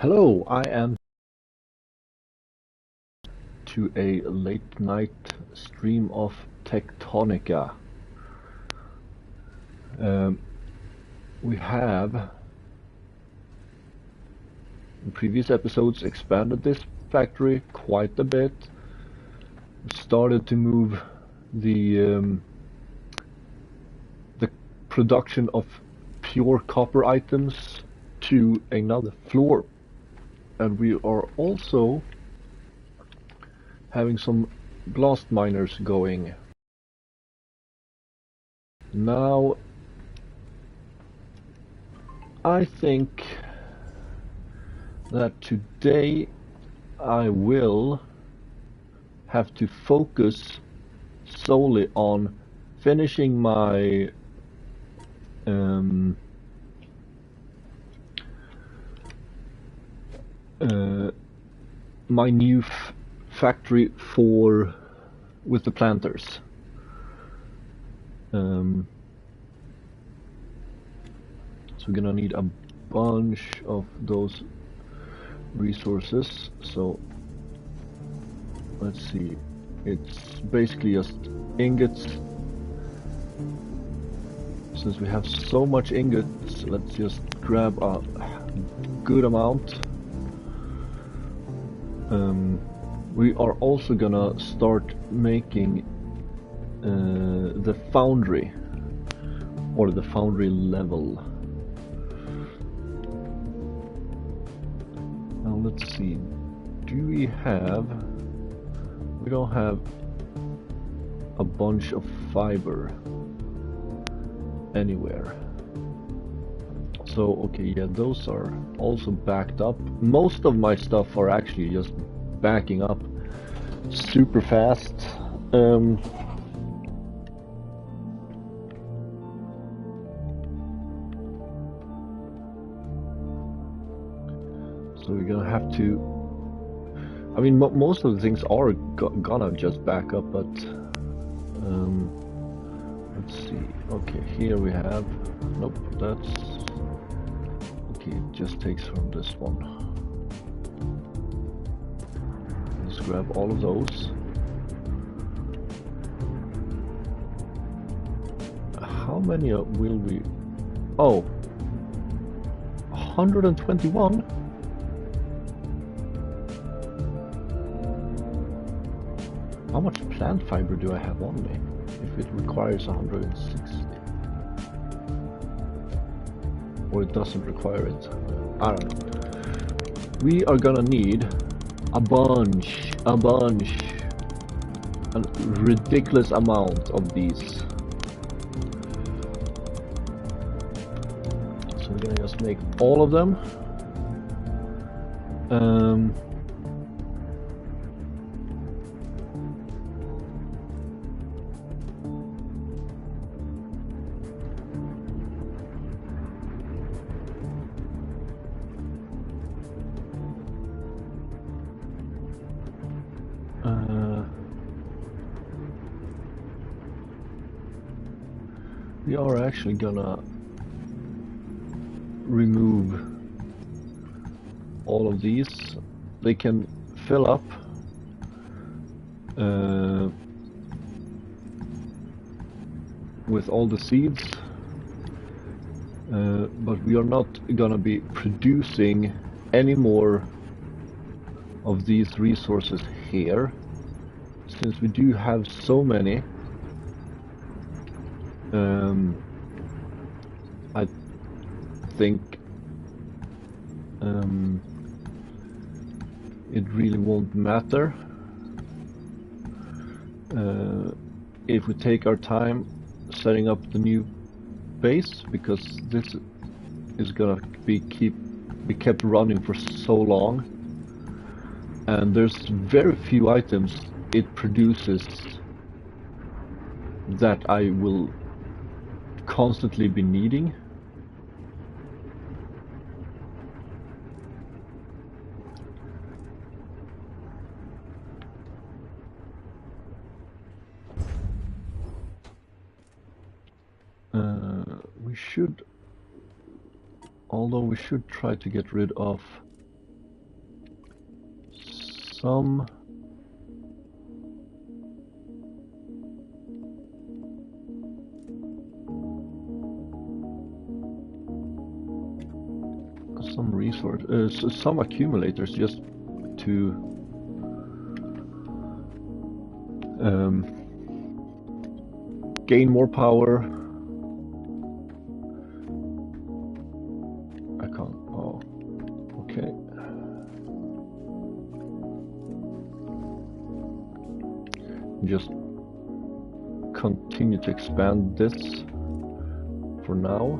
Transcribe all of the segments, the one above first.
Hello, I am to a late night stream of Techtonica. Um, we have in previous episodes expanded this factory quite a bit. We started to move the production of pure copper items to another floor, and we are also having some blast miners going. Now, I think that today I will have to focus solely on finishing my my new factory with the planters. So we're gonna need a bunch of those resources. So let's see, it's basically just ingots. Since we have so much ingots, let's just grab a good amount. We are also gonna start making the foundry, or the foundry level. Now let's see, do we have... we don't have a bunch of fiber anywhere. So okay, yeah, those are also backed up. Most of my stuff are actually just backing up super fast. So we're gonna have to... I mean, most of the things are gonna just back up, but let's see. Okay, here we have... nope, that's... okay, it just takes from this one. Let's grab all of those. How many will we... oh, 121? How much plant fiber do I have on me if it requires 160? Or it doesn't require it? I don't know. We are gonna need a ridiculous amount of these. So we're gonna just make all of them. We are actually gonna remove all of these. They can fill up with all the seeds, but we are not gonna be producing any more of these resources here, since we do have so many. I think it really won't matter if we take our time setting up the new base, because this is gonna be kept running for so long, and there's very few items it produces that I will constantly be needing. We should, although we should try to get rid of some some accumulators just to gain more power. I can't. Oh, okay. Just continue to expand this for now.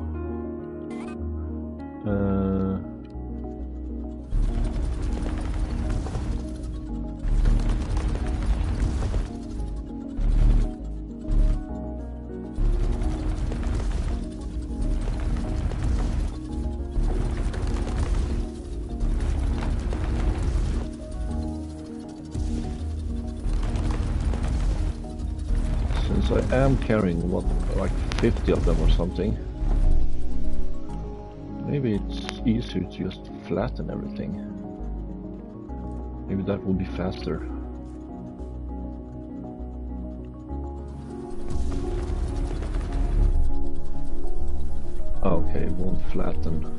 Since I am carrying what, like 50 of them or something, maybe it's easier to just flatten everything. Maybe that will be faster. Okay, it won't flatten.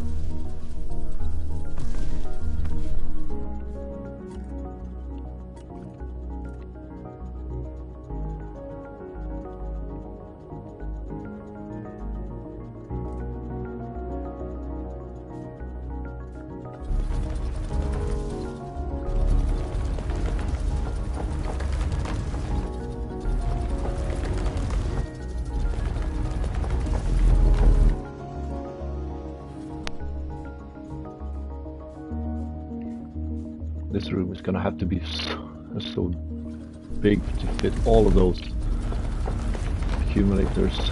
This room is gonna have to be so big to fit all of those accumulators.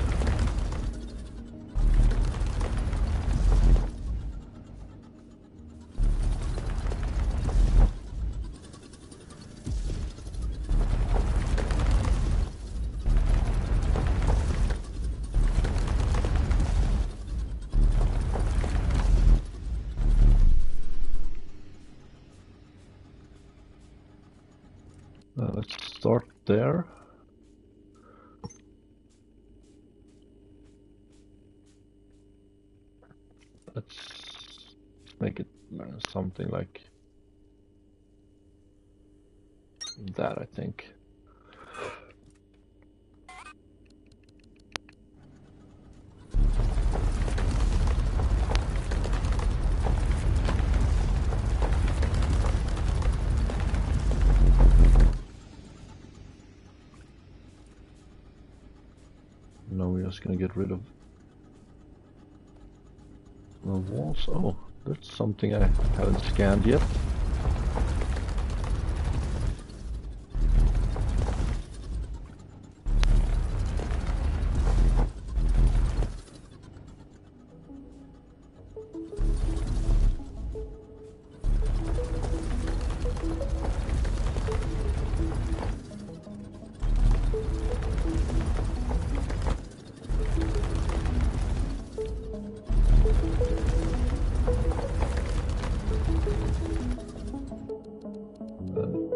Let's start there. Let's make it something like that, I think. Now we're just gonna get rid of the walls. Oh, that's something I haven't scanned yet.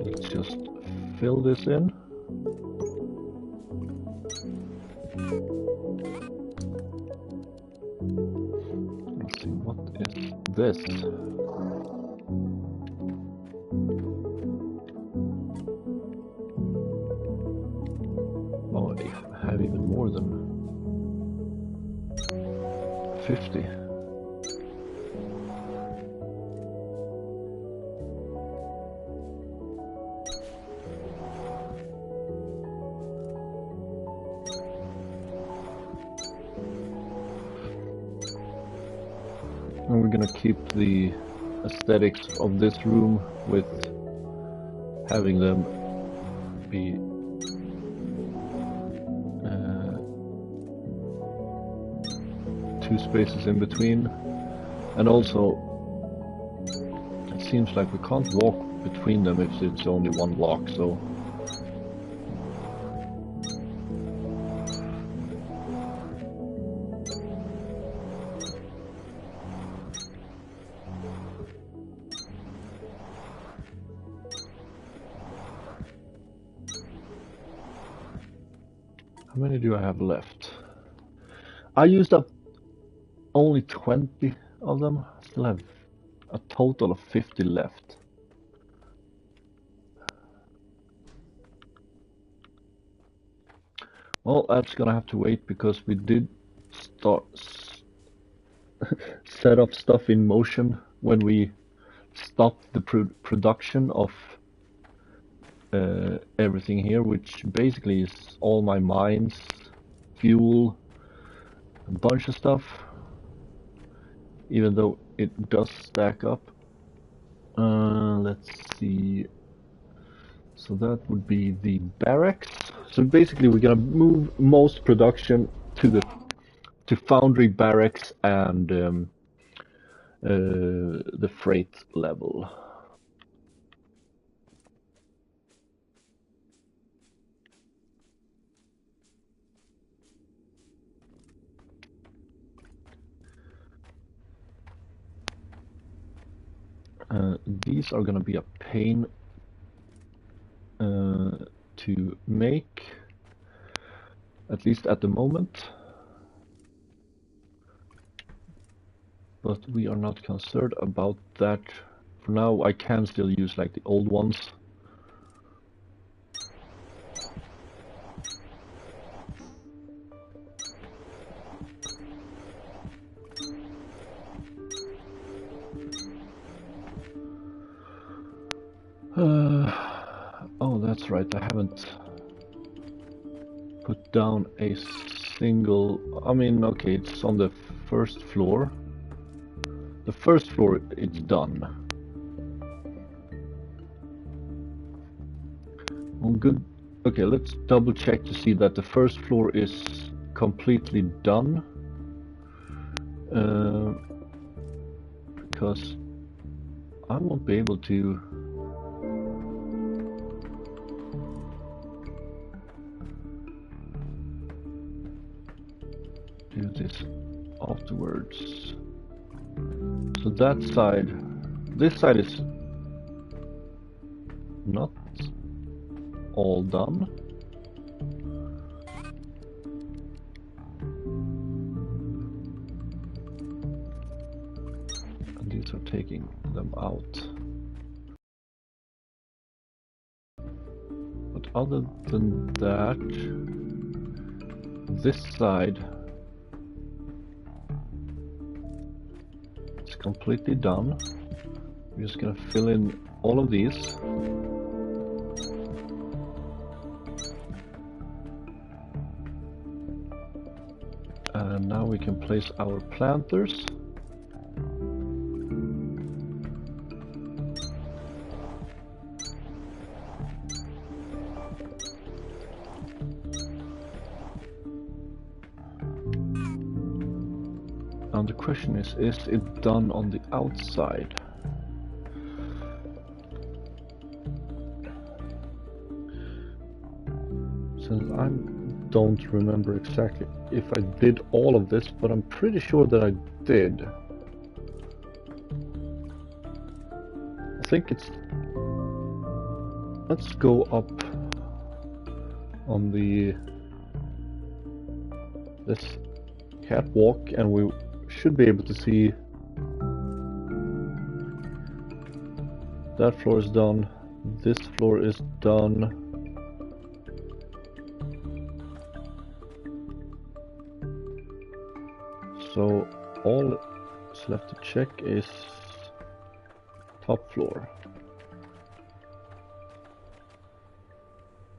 Let's just fill this in. Let's see, what is this? Oh, I have even more than 50. And we're gonna keep the aesthetics of this room with having them be two spaces in between. And also, it seems like we can't walk between them if it's only one block, so How many do I have left? I used up only 20 of them. I still have a total of 50 left. Well, that's gonna have to wait because we did start set up stuff in motion when we stopped the production of everything here, which basically is all my mines, fuel, a bunch of stuff, even though it does stack up. Let's see. So that would be the barracks. So basically we're gonna move most production to foundry barracks and the freight level. These are gonna be a pain to make, at least at the moment. But we are not concerned about that. For now, I can still use like the old ones. Oh, that's right, I haven't put down a single... I mean, okay, it's on the first floor. The first floor, it's done. Oh, good. Okay, let's double check to see that the first floor is completely done. Because I won't be able to do this afterwards. So that side, this side is not all done. And these are taking them out. But other than that, this side is completely done. We're just gonna fill in all of these. And now we can place our planters. And the question is it done on the outside? Since I don't remember exactly if I did all of this, but I'm pretty sure that I did. I think it's... Let's go up on this catwalk and we should be able to see that floor is done, this floor is done. So all that's left to check is top floor.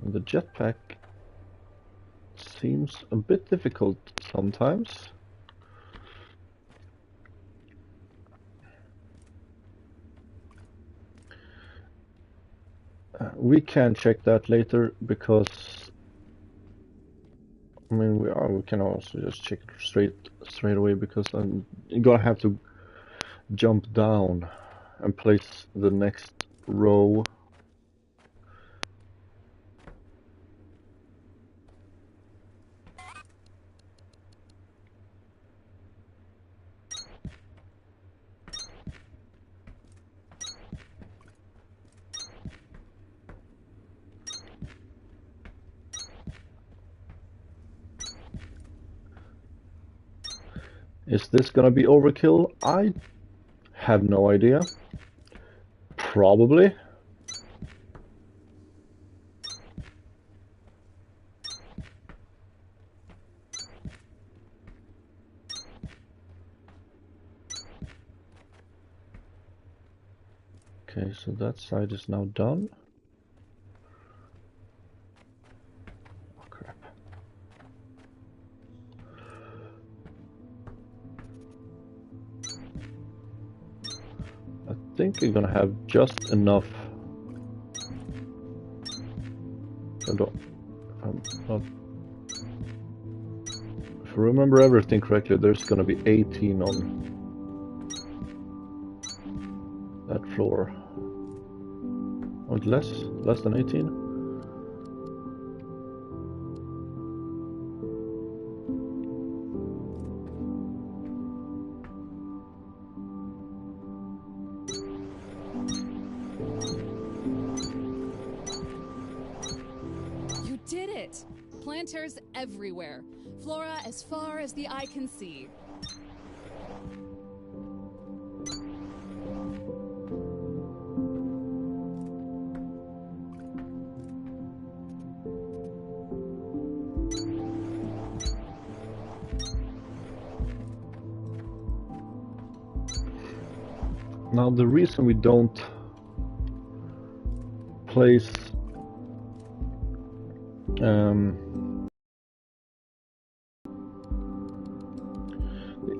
And the jetpack seems a bit difficult sometimes. We can check that later because I mean we can also just check it straight away because I'm gonna have to jump down and place the next row. Is this gonna be overkill? I have no idea. Probably. Okay, so that side is now done. Oh, crap. I think you're gonna have just enough. If I remember everything correctly, there's gonna be 18 on that floor. Or less than 18? You did it! Planters everywhere. Flora as far as the eye can see. Now the reason we don't place the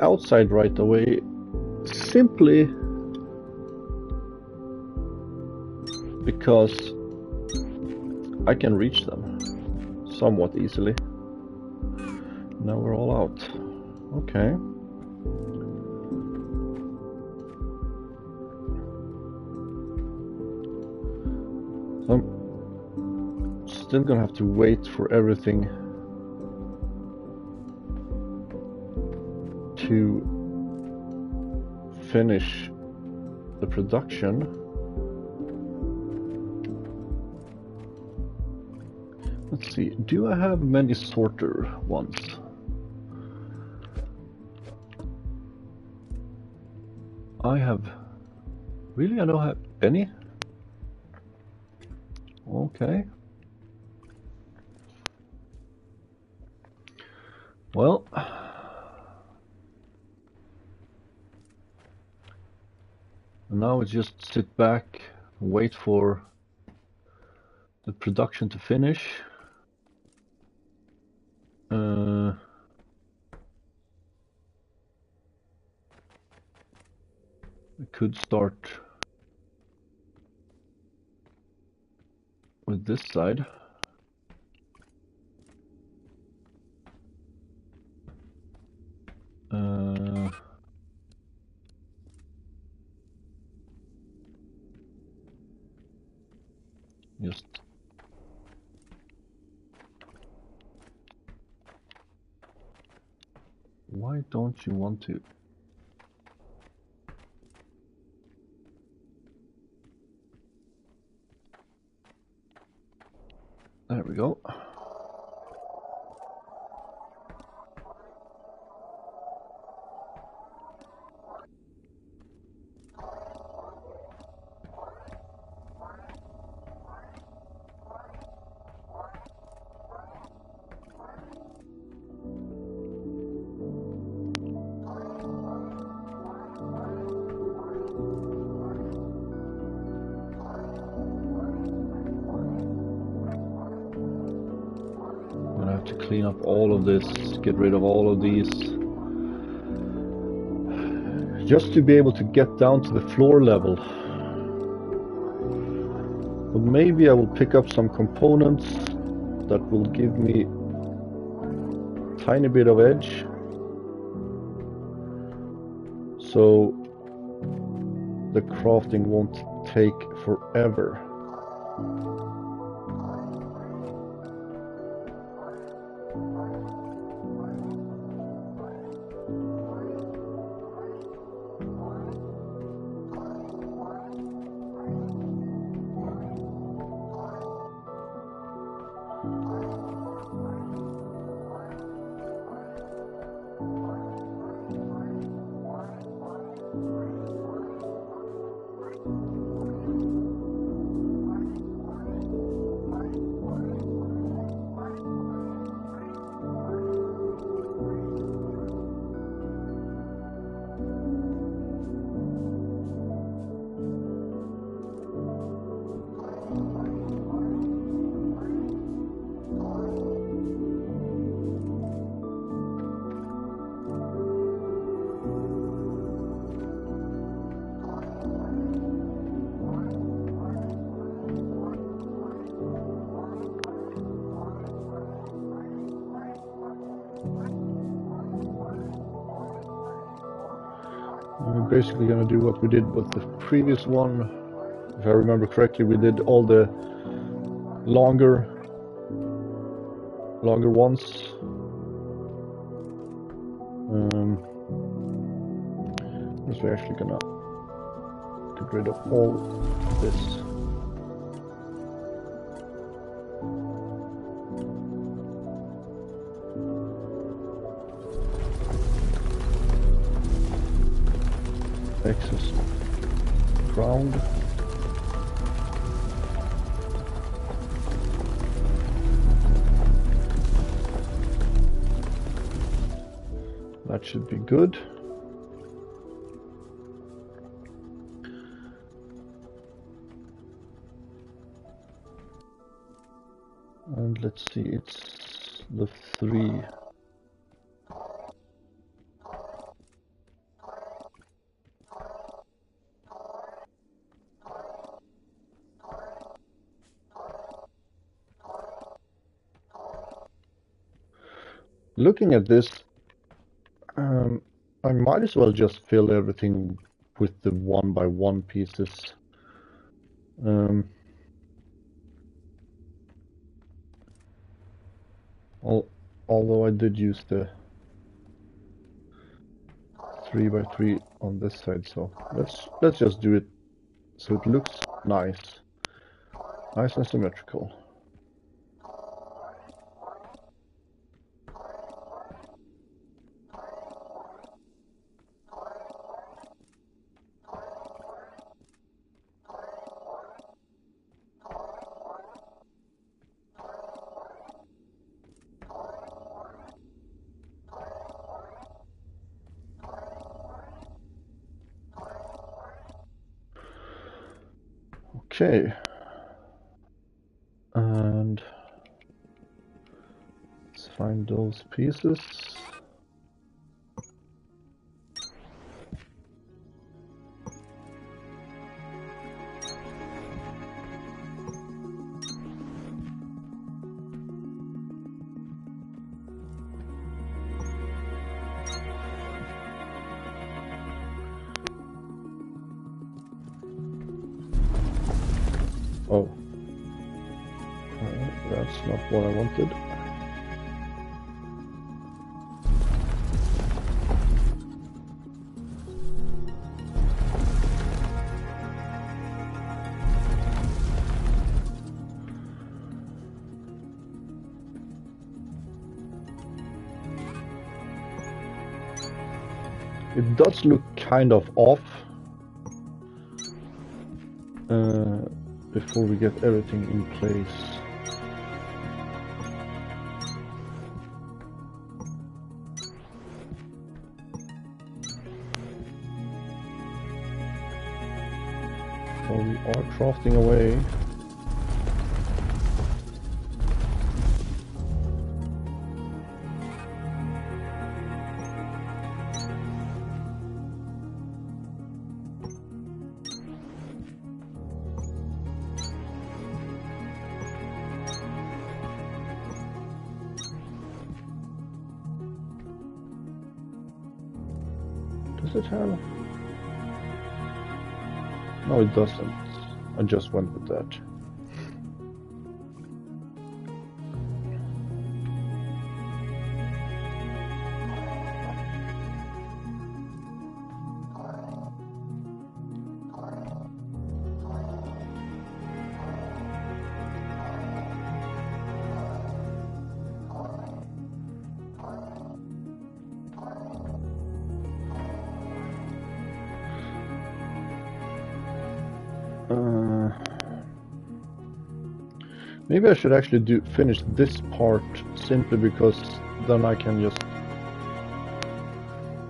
outside right away simply because I can reach them somewhat easily. Now we're all out. Okay. So I'm still gonna have to wait for everything to finish the production. Let's see, do I have many sorter ones? I have... Really? I don't have any? Okay. Well... Now we just sit back and wait for the production to finish. We could start with this side. Just why don't you want to? There we go. To clean up all of this, get rid of all of these, just to be able to get down to the floor level. But maybe I will pick up some components that will give me a tiny bit of edge, so the crafting won't take forever. We're basically gonna do what we did with the previous one. If I remember correctly, we did all the longer ones. Because we're actually gonna get rid of all this. Excess ground. That should be good. And let's see, it's the 3. Looking at this, I might as well just fill everything with the 1x1 pieces. Although I did use the 3x3 on this side, so let's just do it so it looks nice and symmetrical. Okay, and let's find those pieces. Oh, that's not what I wanted. It does look kind of off before we get everything in place. So we are crafting away. Does it have? No, it doesn't. I just went with that. Maybe I should actually finish this part simply because then I can just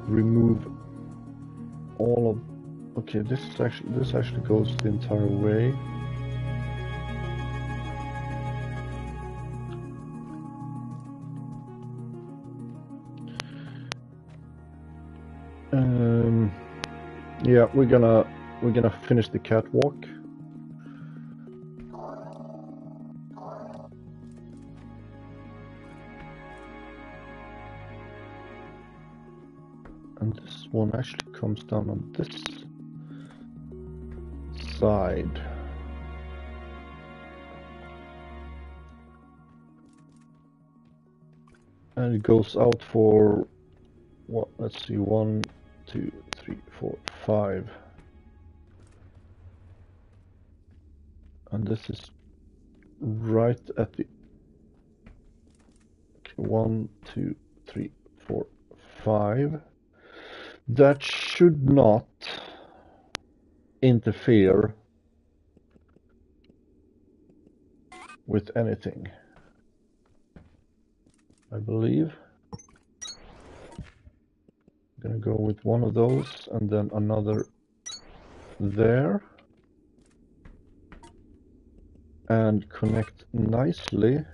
remove all of. Okay, this actually goes the entire way. Yeah, we're gonna finish the catwalk. And this one actually comes down on this side. And it goes out for what? Let's see, 1, 2, 3, 4, 5. And this is right at the 1, 2, 3, 4, 5. That should not interfere with anything, I believe. I'm gonna go with one of those and then another there. And connect nicely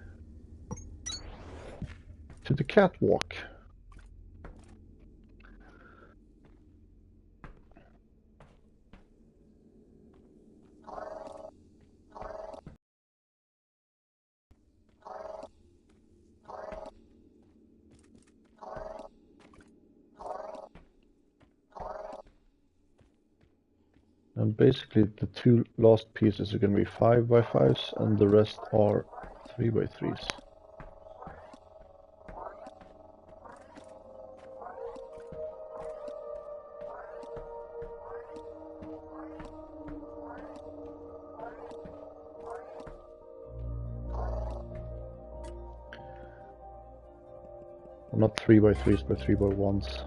to the catwalk. And basically the two last pieces are going to be 5x5s and the rest are 3x3s. Well, not 3x3s, but 3x1s.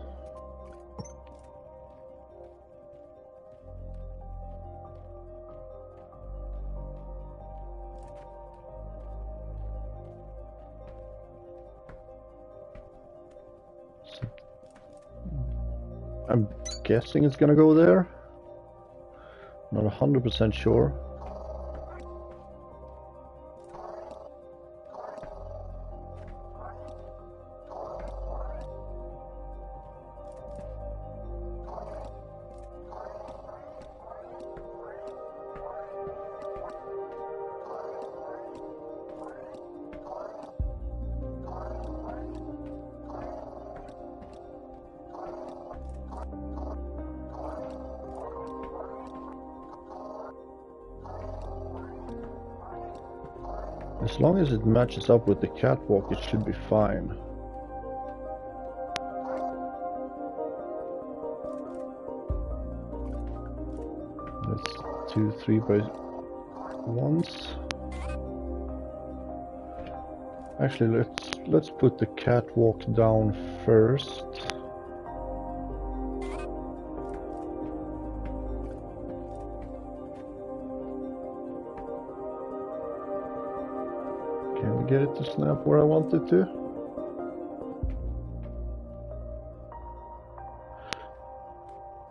I'm guessing it's gonna go there. Not 100% sure. As long as it matches up with the catwalk, it should be fine. Let's do 3x1s. Actually, let's put the catwalk down first. Can we get it to snap where I want it to?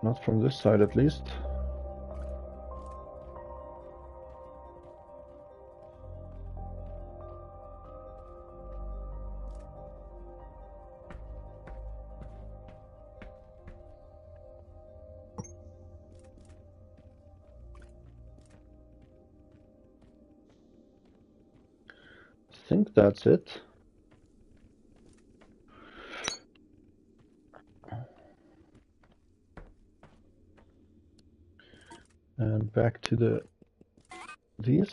Not from this side, at least. I think that's it. And back to these.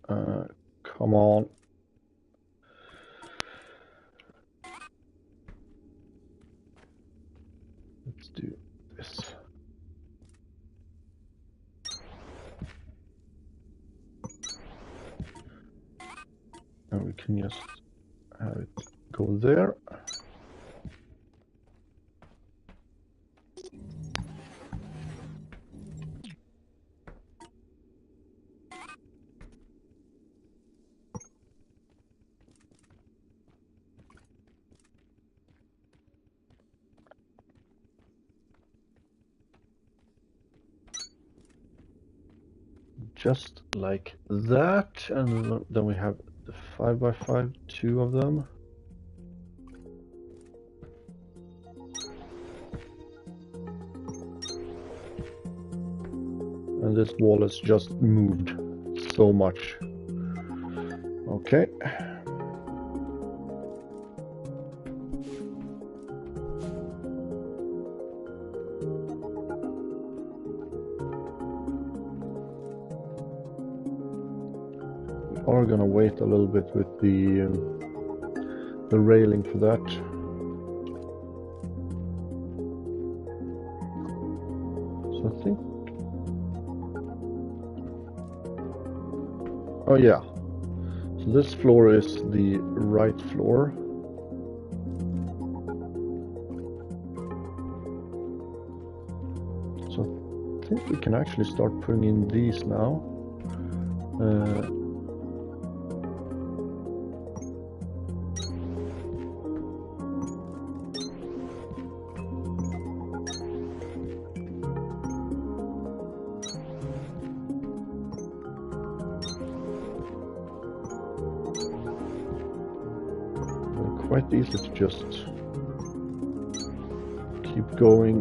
Come on. Let's do this. And we can just have it go there. Just like that, and then we have the 5x5, 2 of them. And And this wall has just moved so much. Okay. We are gonna wait a little bit with the railing for that. So I think. Oh yeah. So this floor is the right floor. So I think we can actually start putting in these now. Quite easy to just keep going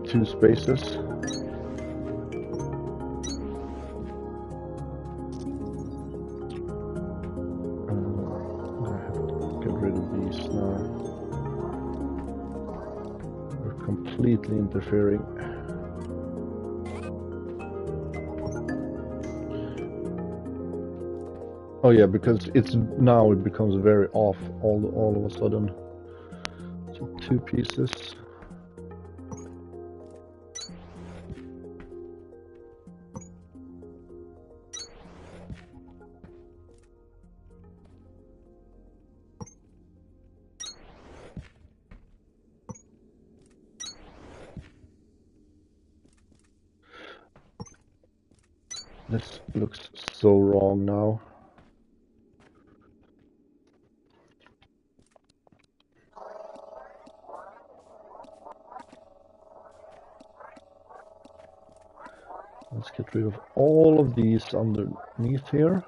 2 spaces. I have to get rid of these now. They're completely interfering. Oh yeah, because it's now it becomes very off all of a sudden. So 2 pieces. This looks so wrong now. Let's get rid of all of these underneath here.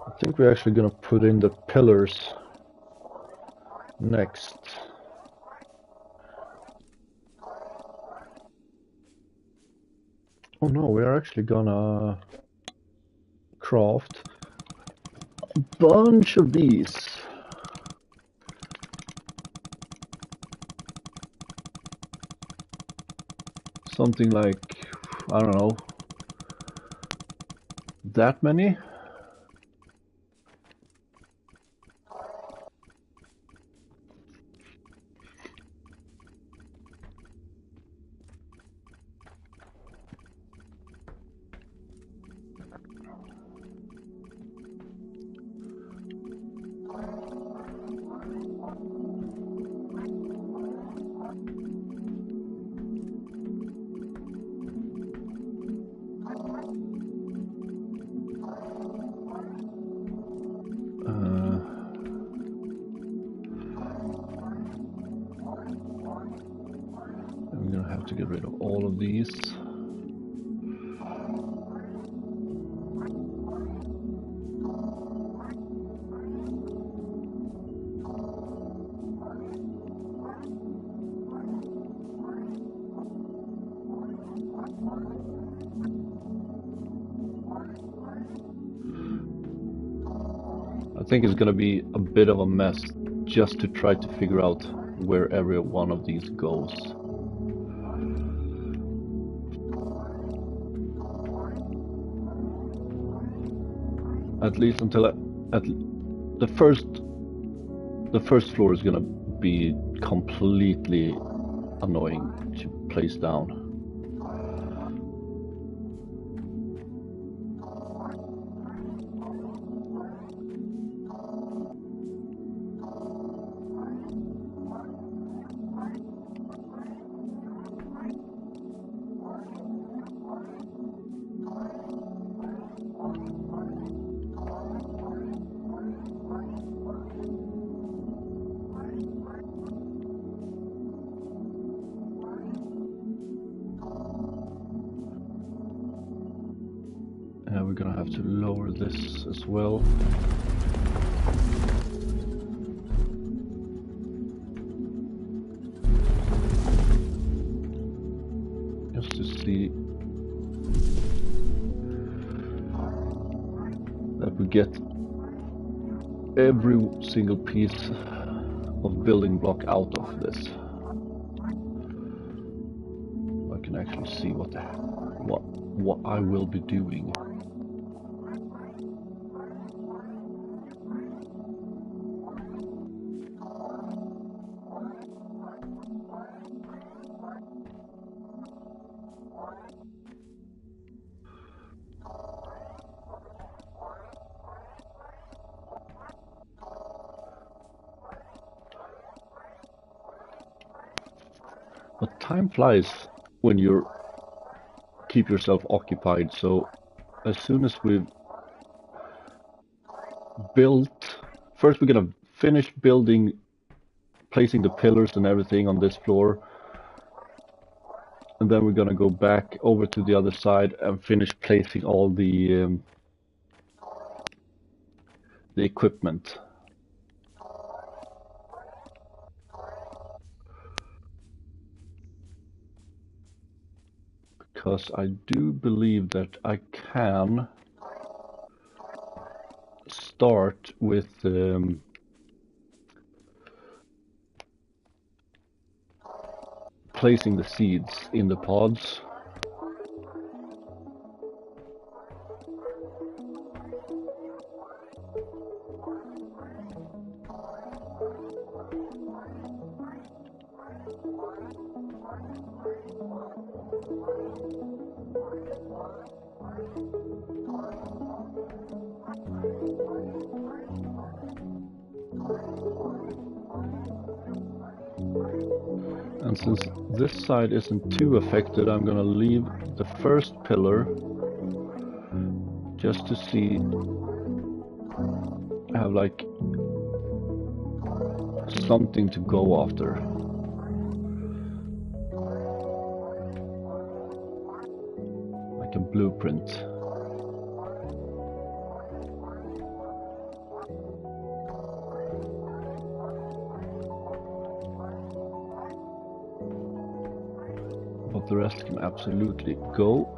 I think we're actually gonna put in the pillars next. Oh no, we're actually gonna craft a bunch of these. Something like, I don't know, that many? I'm gonna have to get rid of all of these. I think it's gonna be a bit of a mess just to try to figure out where every one of these goes. At least until the first floor is gonna be completely annoying to place down. have to lower this as well. Just to see that we get every single piece of building block out of this. I can actually see what I will be doing. But time flies when you keep yourself occupied, so as soon as we've built, first we're gonna finish building, placing the pillars and everything on this floor, and then we're gonna go back over to the other side and finish placing all the equipment. Because I do believe that I can start with placing the seeds in the pods. And since this side isn't too affected, I'm gonna leave the first pillar just to see, have like something to go after. Like a blueprint. But the rest can absolutely go.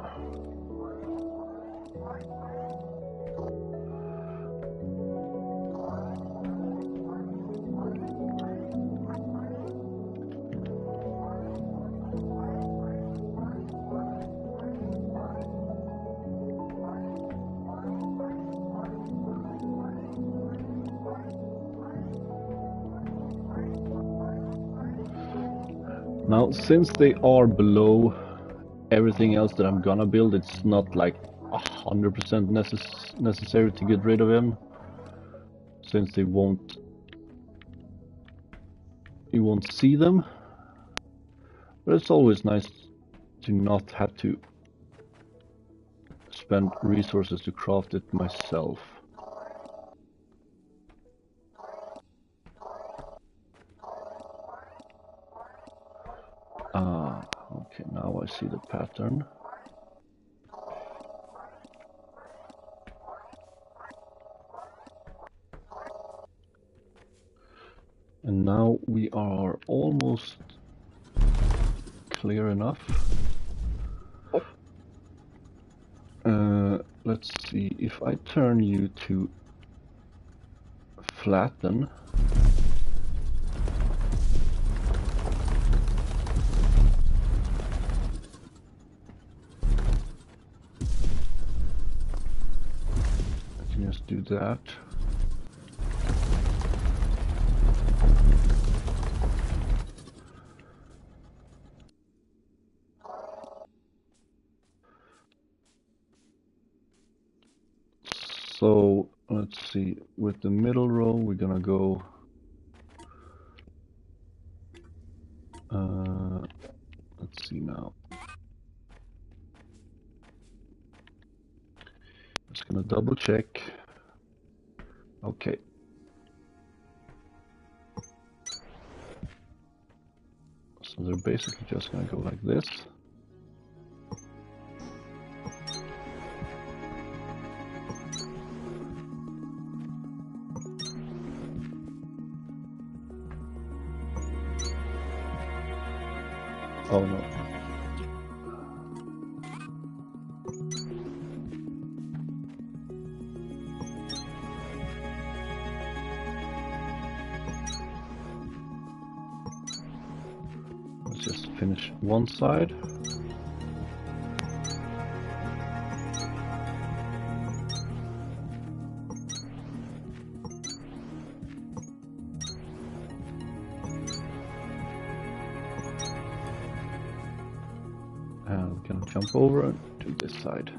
Now, since they are below everything else that I'm gonna build, it's not like 100% necessary to get rid of him, since you won't see them. But it's always nice to not have to spend resources to craft it myself. Okay, now I see the pattern. And now we are almost clear enough. Let's see, if I turn you to flatten, I can just do that. So let's see, with the middle row we're gonna go let's see now. Just gonna double check. Okay. So they're basically just gonna go like this. Oh no. Let's just finish one side. And we can jump over to this side.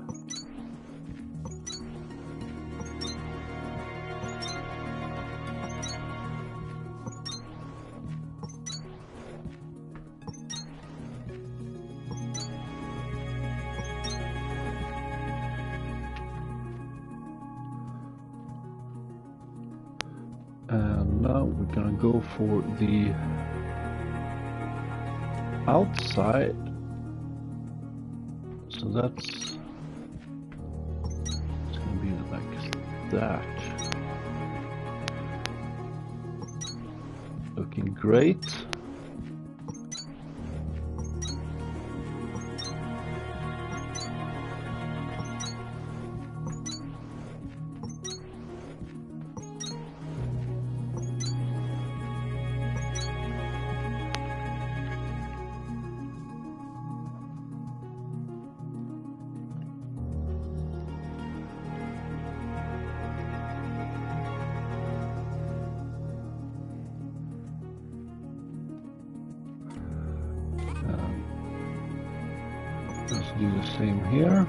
And now we're gonna go for the outside. So that's it's gonna be like that. Looking great. Let's do the same here.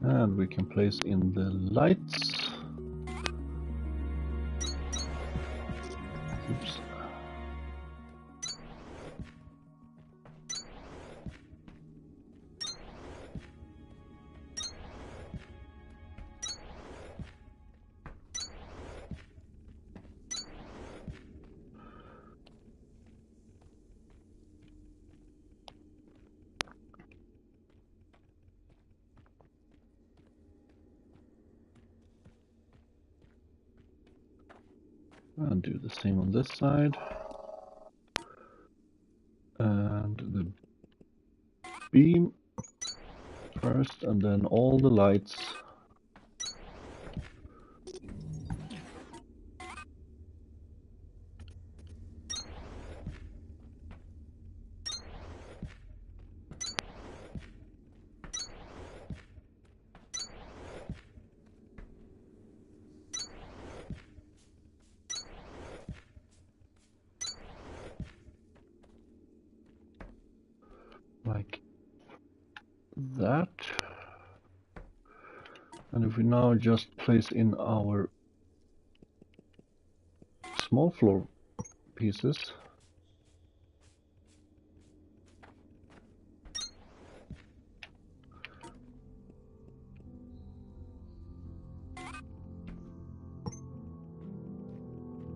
And we can place in the lights. Oops. And do the same on this side. And the beam first, and then all the lights. Like that. And if we now just place in our small floor pieces,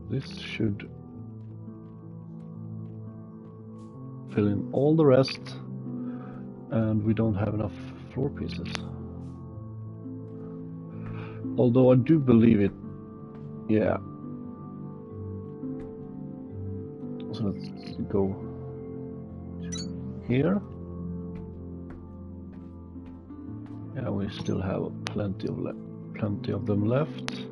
this should fill in all the rest, and we don't have enough floor pieces. Although I do believe it, yeah. So let's go here. Yeah, we still have plenty of them left.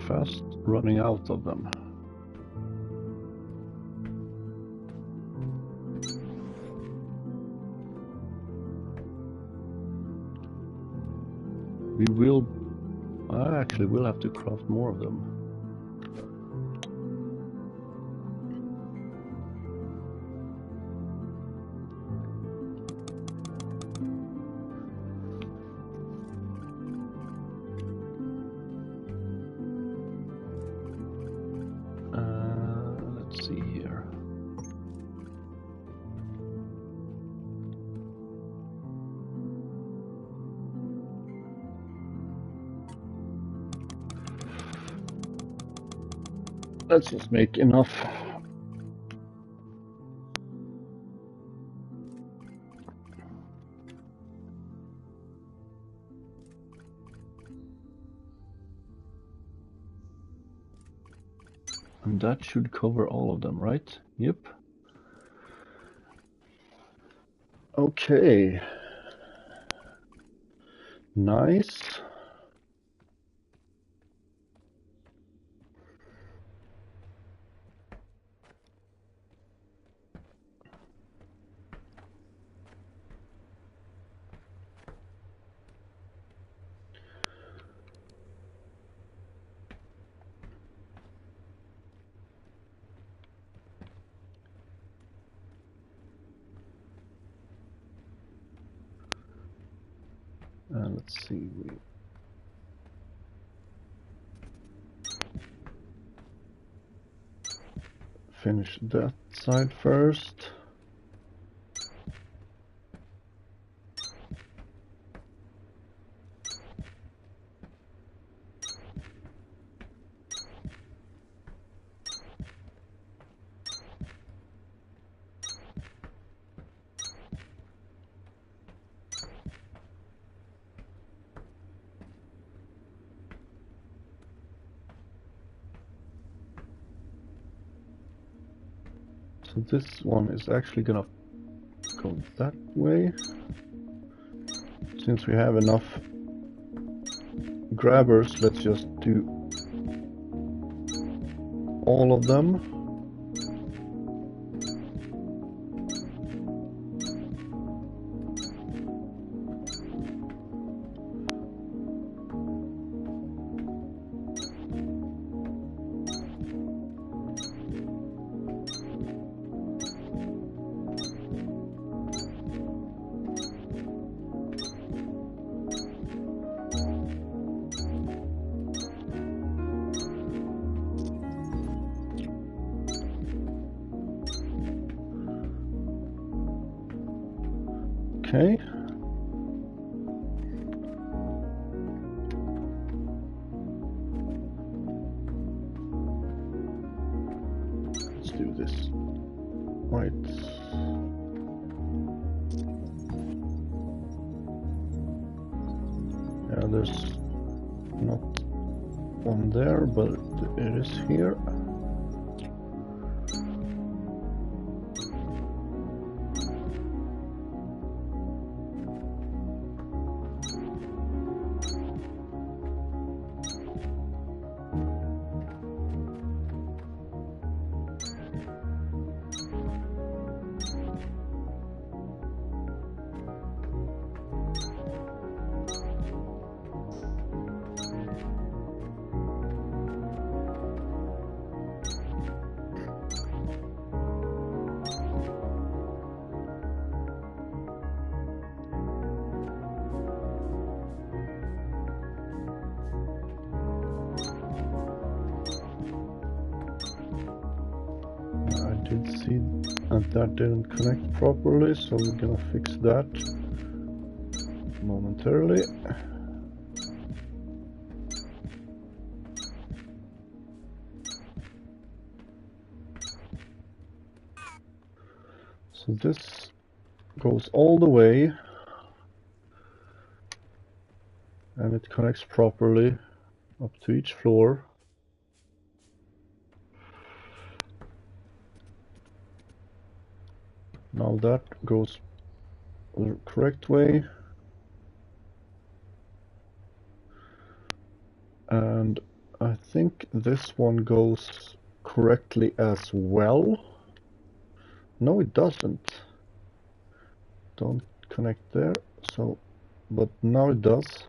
fast running out of them. We will... I actually will have to craft more of them. Let's see here. Let's just make enough. And that should cover all of them, right? Yep. Okay. Nice. Let's see. We finish that side first. So this one is actually gonna go that way. Since we have enough grabbers, let's just do all of them. Okay. Let's do this. Right. Yeah, there's not one there, but it is here. Did see that didn't connect properly, so we're gonna fix that momentarily. So this goes all the way and it connects properly up to each floor. Now that goes the correct way, and I think this one goes correctly as well. No, it doesn't. Don't connect there. So, but now it does.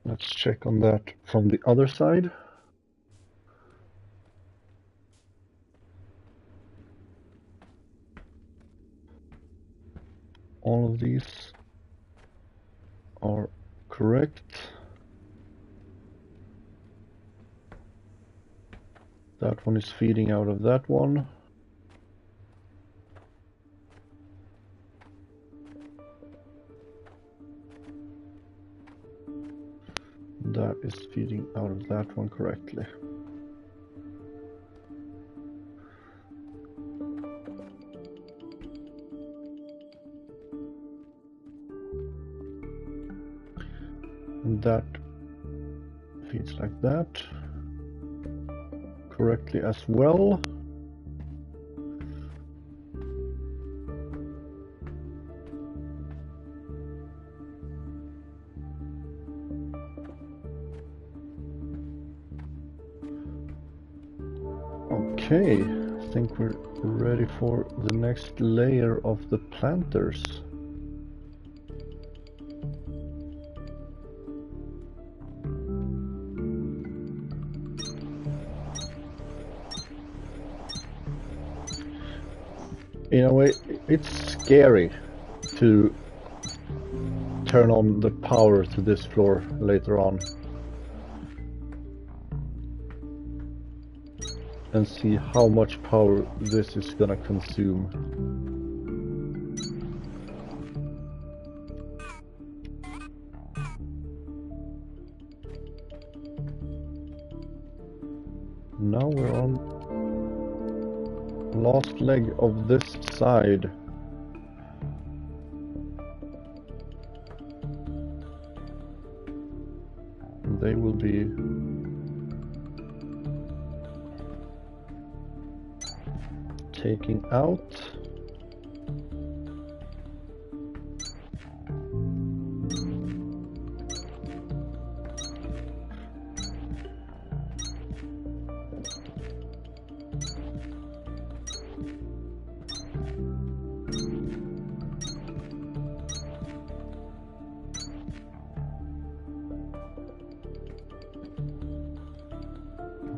Let's check on that from the other side. All of these are correct. That one is feeding out of that one. That is feeding out of that one correctly. And that feeds like that correctly as well. Okay, I think we're ready for the next layer of the planters. In a way, it's scary to turn on the power to this floor later on and see how much power this is gonna consume. Now we're on last leg of this side. They will be taking out.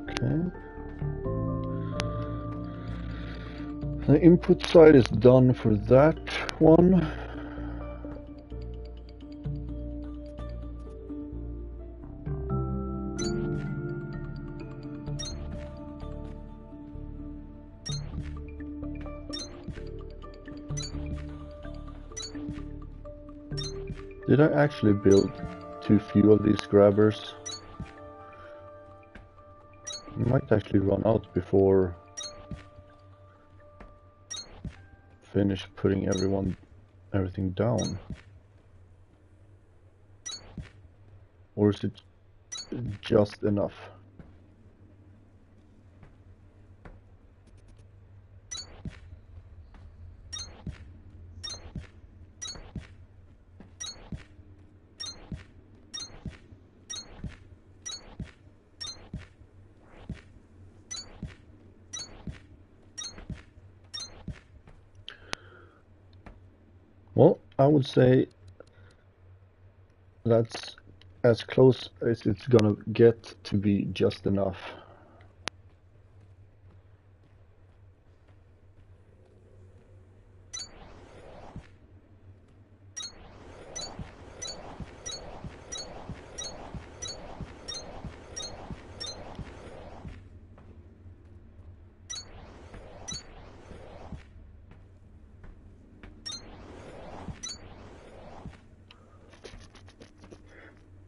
Okay. The input side is done for that one. Did I actually build too few of these grabbers? I might actually run out before finish putting everything down. Or is it just enough? Well, I would say that's as close as it's gonna get to be just enough.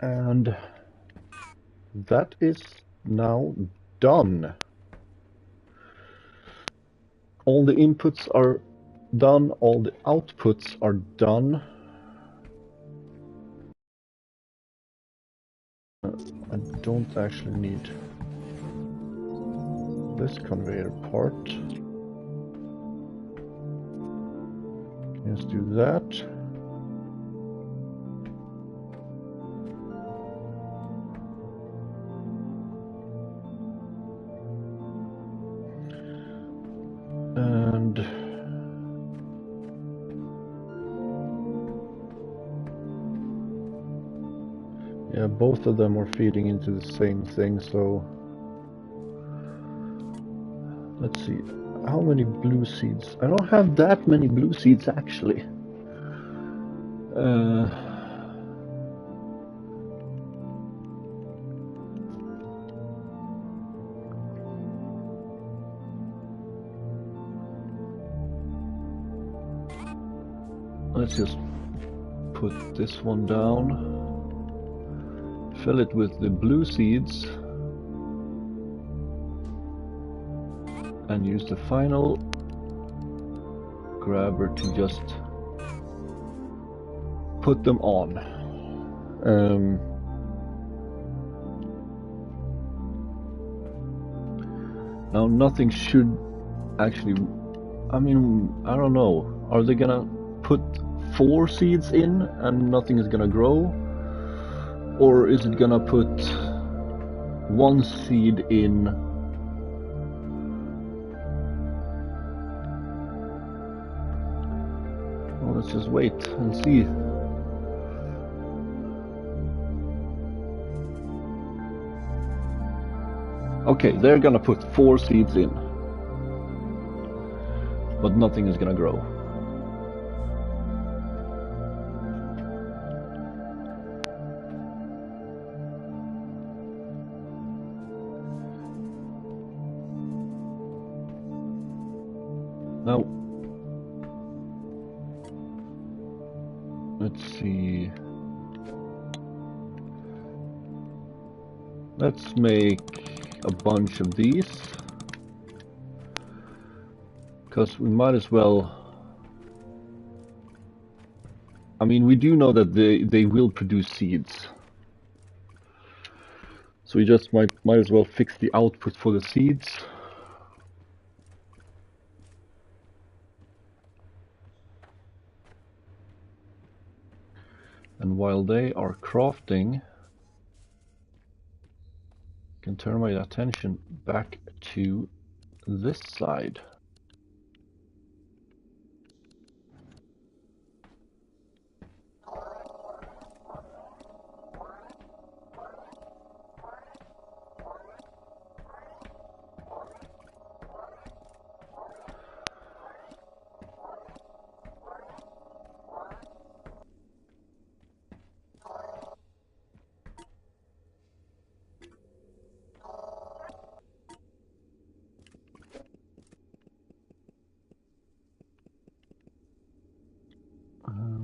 And that is now done. All the inputs are done, all the outputs are done. I don't actually need this conveyor part. Let's do that. And yeah, both of them are feeding into the same thing, so let's see. How many blue seeds? I don't have that many blue seeds actually. Let's just put this one down, fill it with the blue seeds, and use the final grabber to just put them on. Now nothing should actually, I mean, I don't know, are they gonna put 4 seeds in and nothing is gonna grow? Or is it gonna put 1 seed in well, let's just wait and see. Okay, they're gonna put 4 seeds in, but nothing is gonna grow. Now, let's see. Let's make a bunch of these, because we might as well. I mean, we do know that they will produce seeds, so we just might as well fix the output for the seeds. And while they are crafting, I can turn my attention back to this side.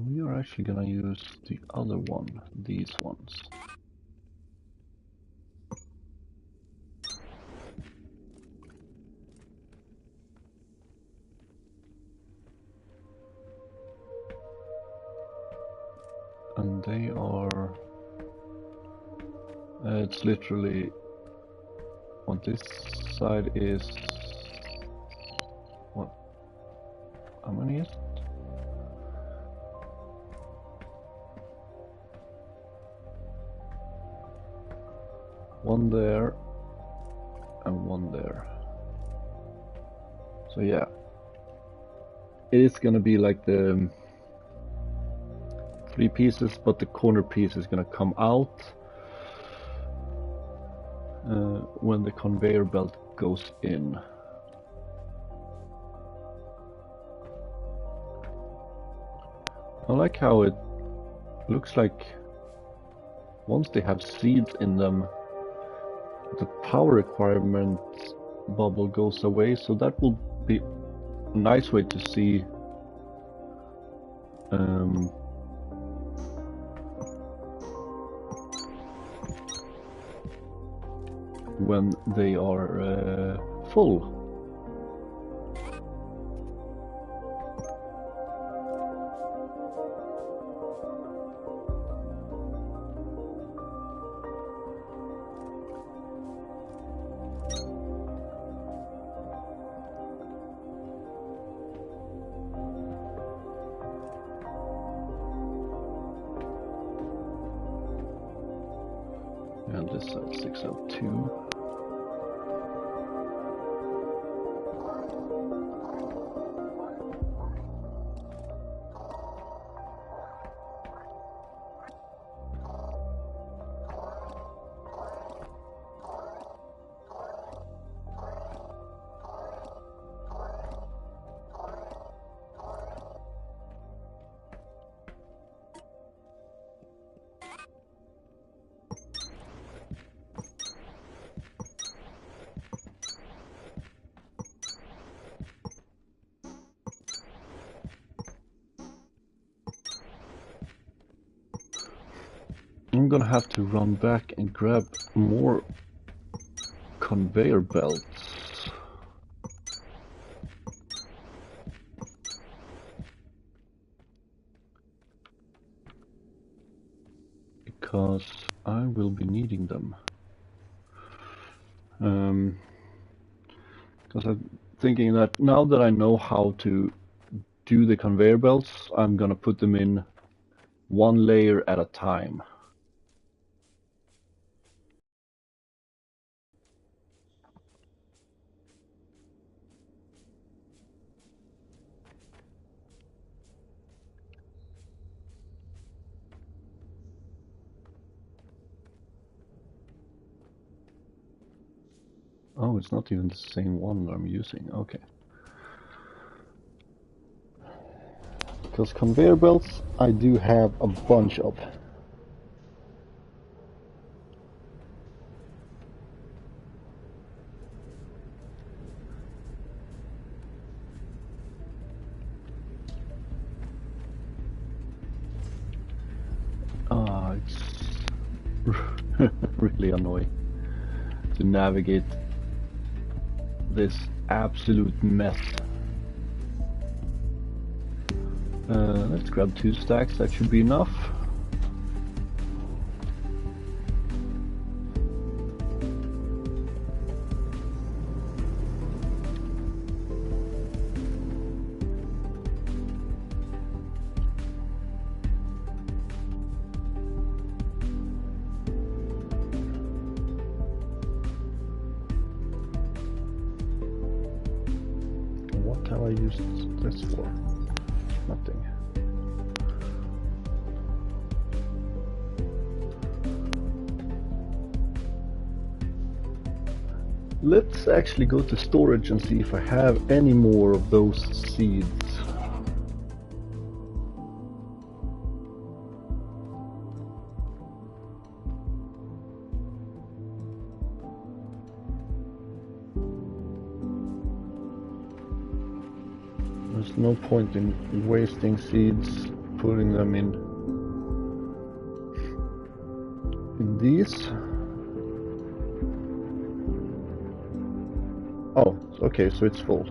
We are actually gonna use the other one, these ones. And they are, it's literally, what this side is, what, how many is it? One there, and one there. So yeah, it is gonna be like the 3 pieces, but the corner piece is gonna come out when the conveyor belt goes in. I like how it looks like once they have seeds in them, the power requirement bubble goes away, so that will be a nice way to see when they are full. And this side 602. I'm gonna have to run back and grab more conveyor belts. Because I will be needing them. Because I'm thinking that now that I know how to do the conveyor belts, I'm gonna put them in one layer at a time. Oh, it's not even the same one that I'm using. Okay. Because conveyor belts, I do have a bunch of. It's really annoying to navigate this absolute mess. Let's grab 2 stacks, that should be enough. What have I used this for? Nothing. Let's actually go to storage and see if I have any more of those seeds. There's no point in wasting seeds, putting them in these. Oh, okay, so it's full.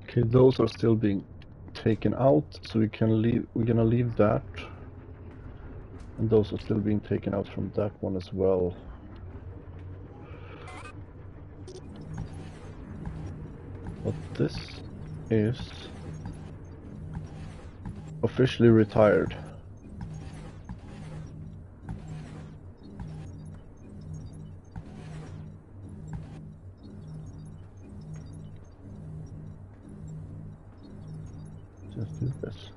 Okay, those are still being taken out, so we can leave. We're gonna leave that, and those are still being taken out from that one as well. But this is officially retired. Just do this.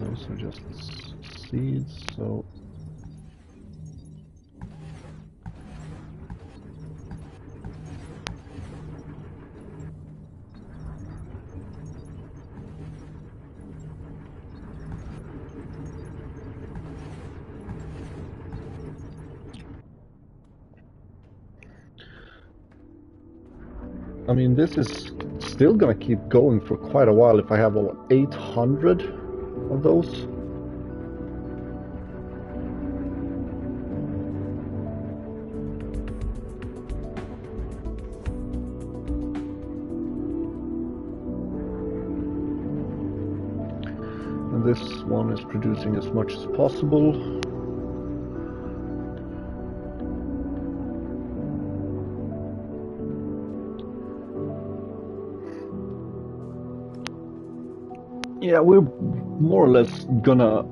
Those are just seeds, so I mean, this is still gonna keep going for quite a while if I have, what, 800 of those? And this one is producing as much as possible. Yeah, we're more or less gonna,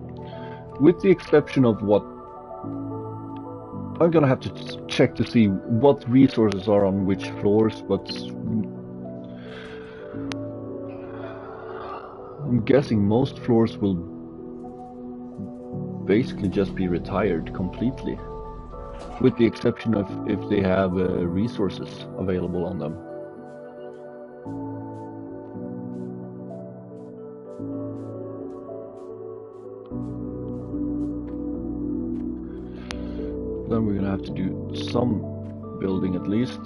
with the exception of what, I'm gonna have to check to see what resources are on which floors, but I'm guessing most floors will basically just be retired completely, with the exception of if they have resources available on them. Then we're gonna have to do some building at least.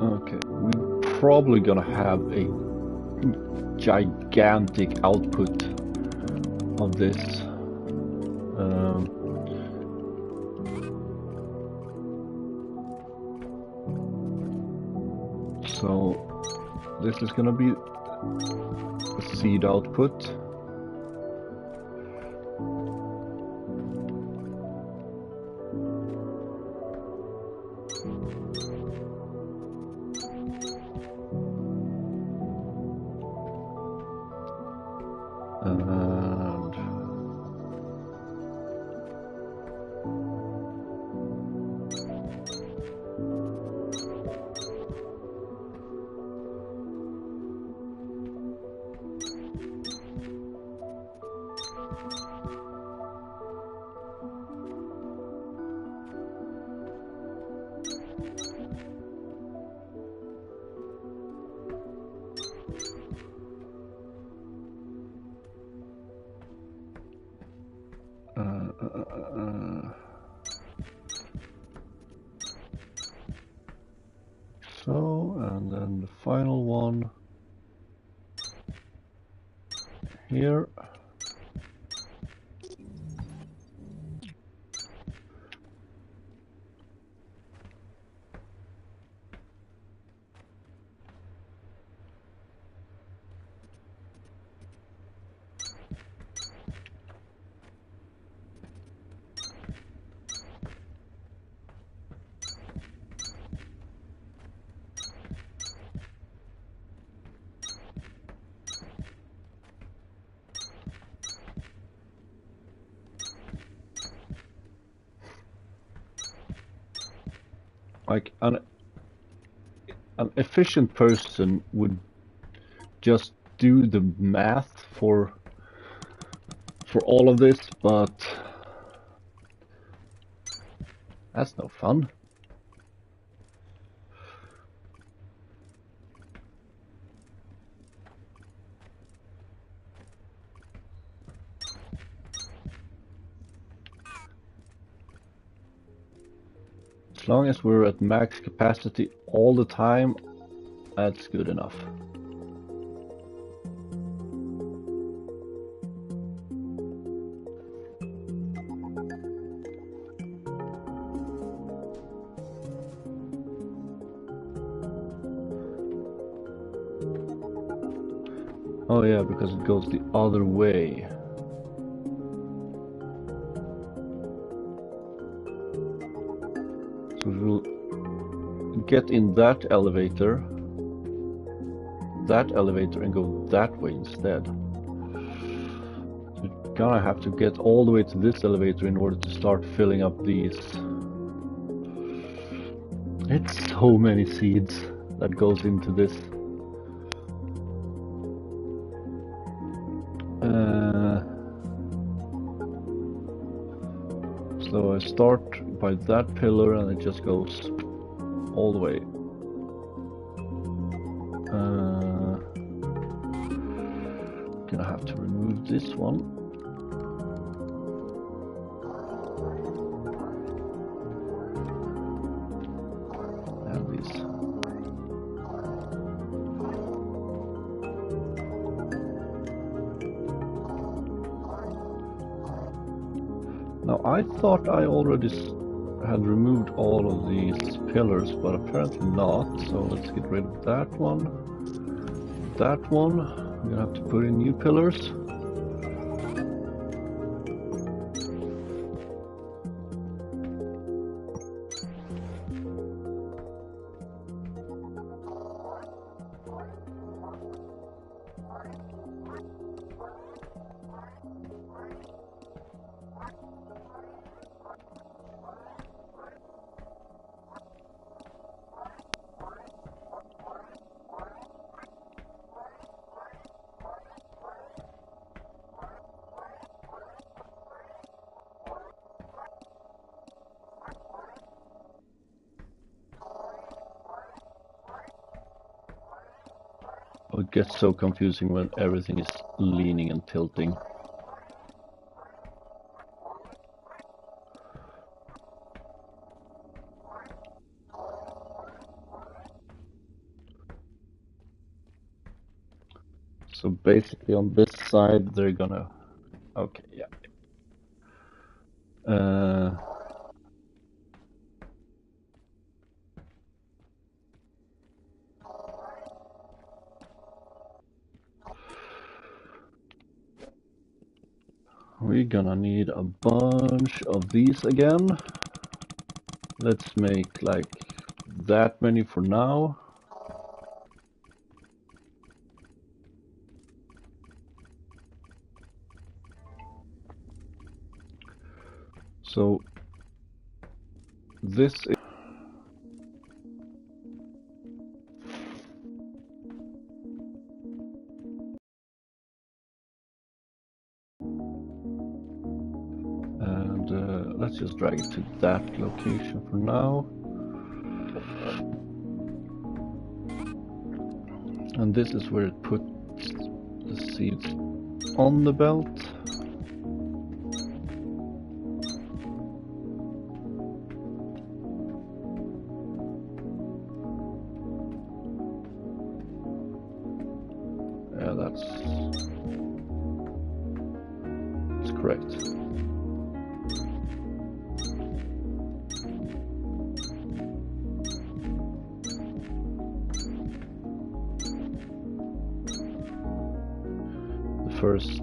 Okay, we're probably gonna have a gigantic output of this. So this is gonna be a seed output. So, and then the final one here. Like an efficient person would just do the math for all of this, but that's no fun. As long as we're at max capacity all the time, that's good enough. Oh yeah, because it goes the other way. So we'll get in that elevator, and go that way instead. So we're gonna have to get all the way to this elevator in order to start filling up these. It's so many seeds that goes into this. So I start by that pillar and it just goes all the way. this one. And these. Now I thought I already had removed all of these pillars, but apparently not. So let's get rid of that one. That one. I'm gonna have to put in new pillars. Oh, it gets so confusing when everything is leaning and tilting. So basically on this side they're gonna... Okay, yeah. We're gonna need a bunch of these again. Let's make like that many for now. So this is... And let's just drag it to that location for now. And this is where it puts the seeds on the belt. Yeah, that's correct. First,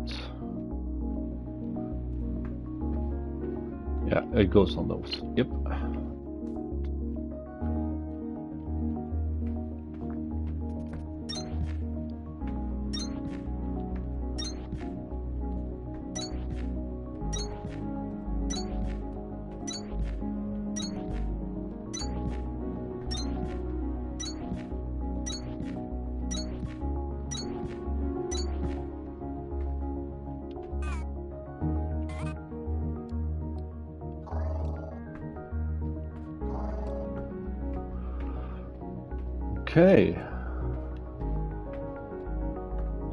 yeah, it goes on those. Yep. Okay.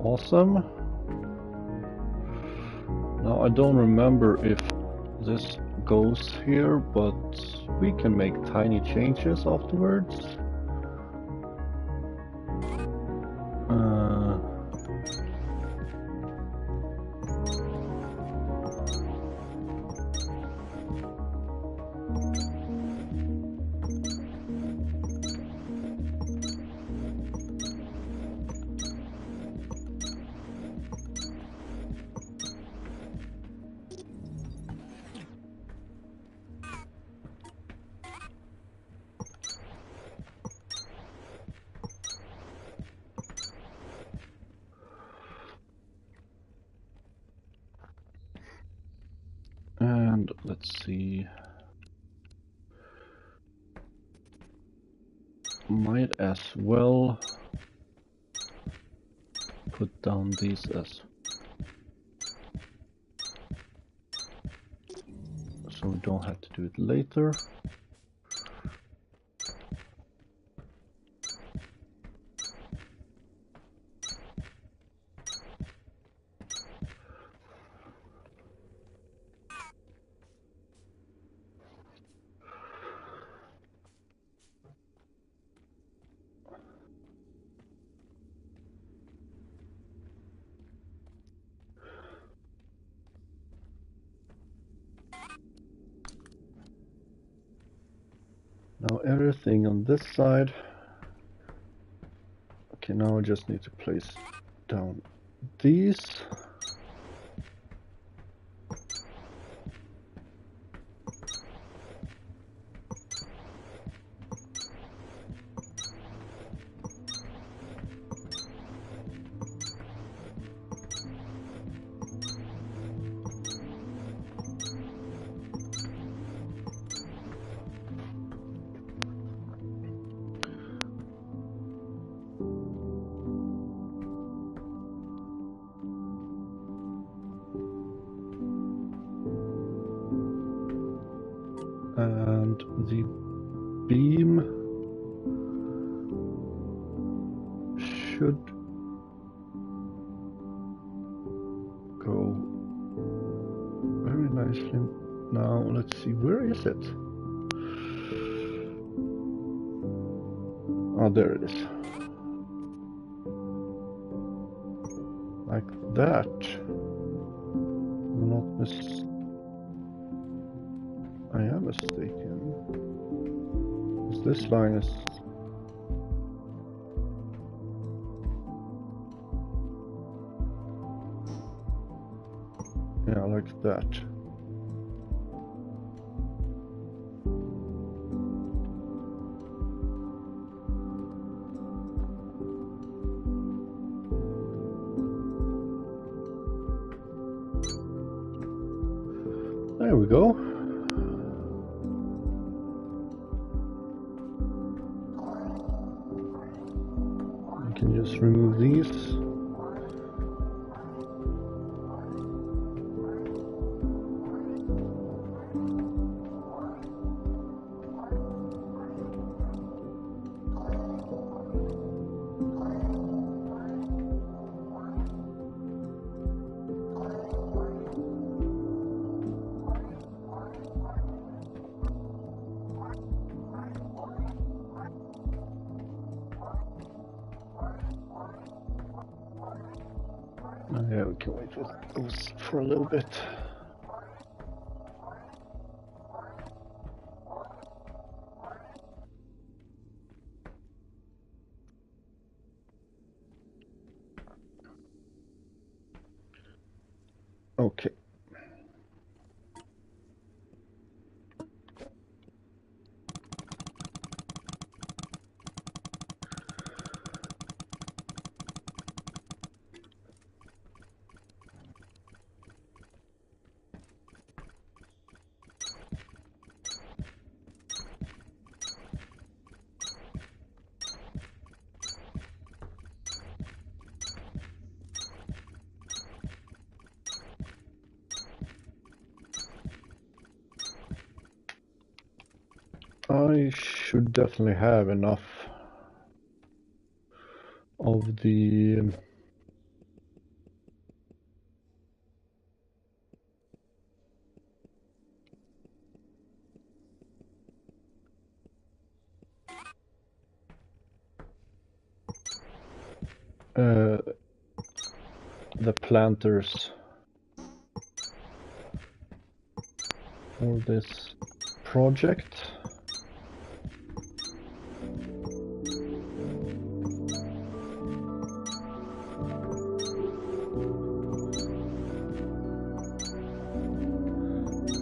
Awesome. Now I don't remember if this goes here, but we can make tiny changes afterwards. And let's see. Might as well put down these as... so we don't have to do it later. now everything on this side. Okay, now I just need to place down these. And the beam should go very nicely. Now let's see, where is it? Oh, there it is. Like that. I'm not I am mistaken. This line is... yeah, like that. There we go. I can just remove these. Yeah, we can wait with those for a little bit. Okay. I should definitely have enough of the planters for this project.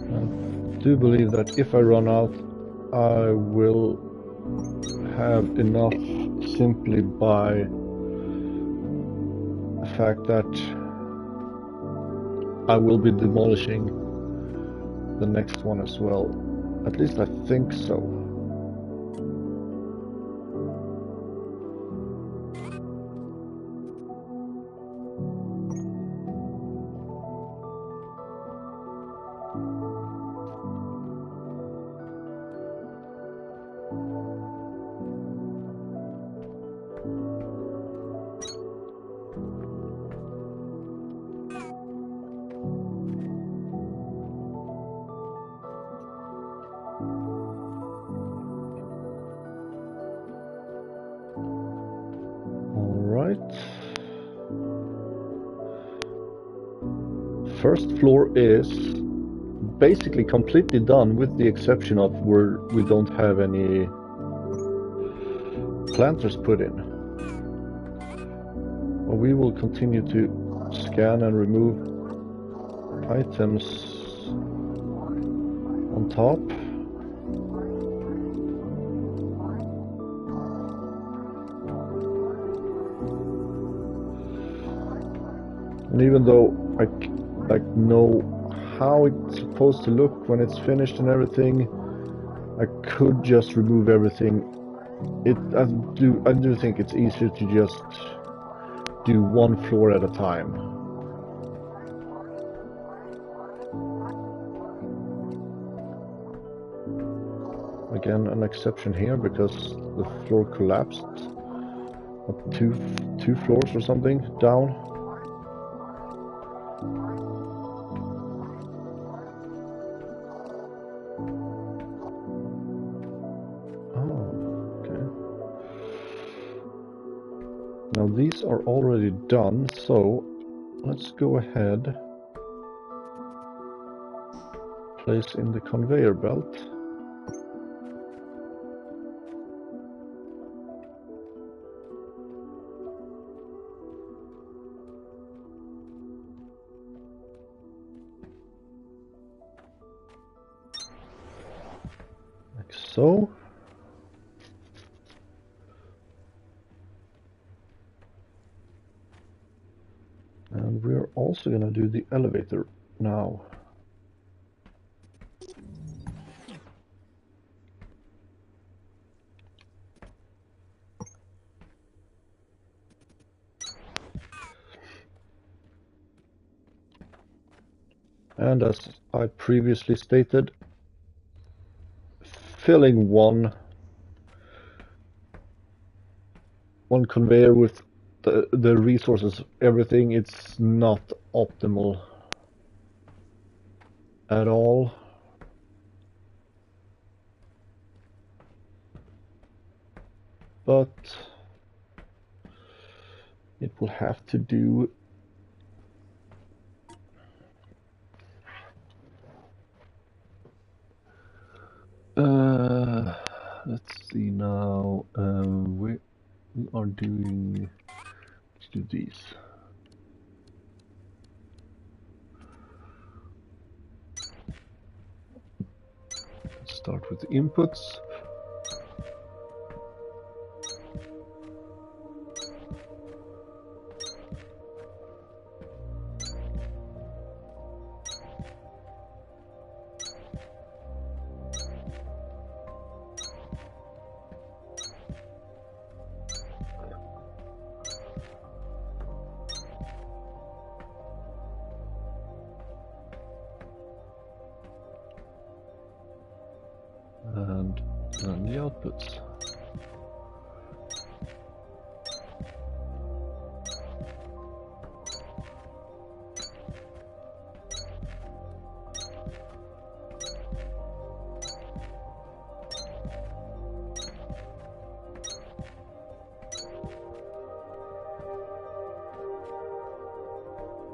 I do believe that if I run out, I will have enough simply by the fact that I will be demolishing the next one as well. At least I think so. First floor is basically completely done, with the exception of where we don't have any planters put in. Well, we will continue to scan and remove items on top. And even though I know how it's supposed to look when it's finished and everything, I could just remove everything. I do think it's easier to just do one floor at a time. Again, an exception here because the floor collapsed. Two floors or something down. Now these are already done, so let's go ahead, place in the conveyor belt. Like so. And we're also going to do the elevator now. And as I previously stated, filling one conveyor with the resources, everything, it's not optimal at all. But it will have to do. Let's see now. We are doing. Let's do these. Let's start with the inputs. And then the outputs.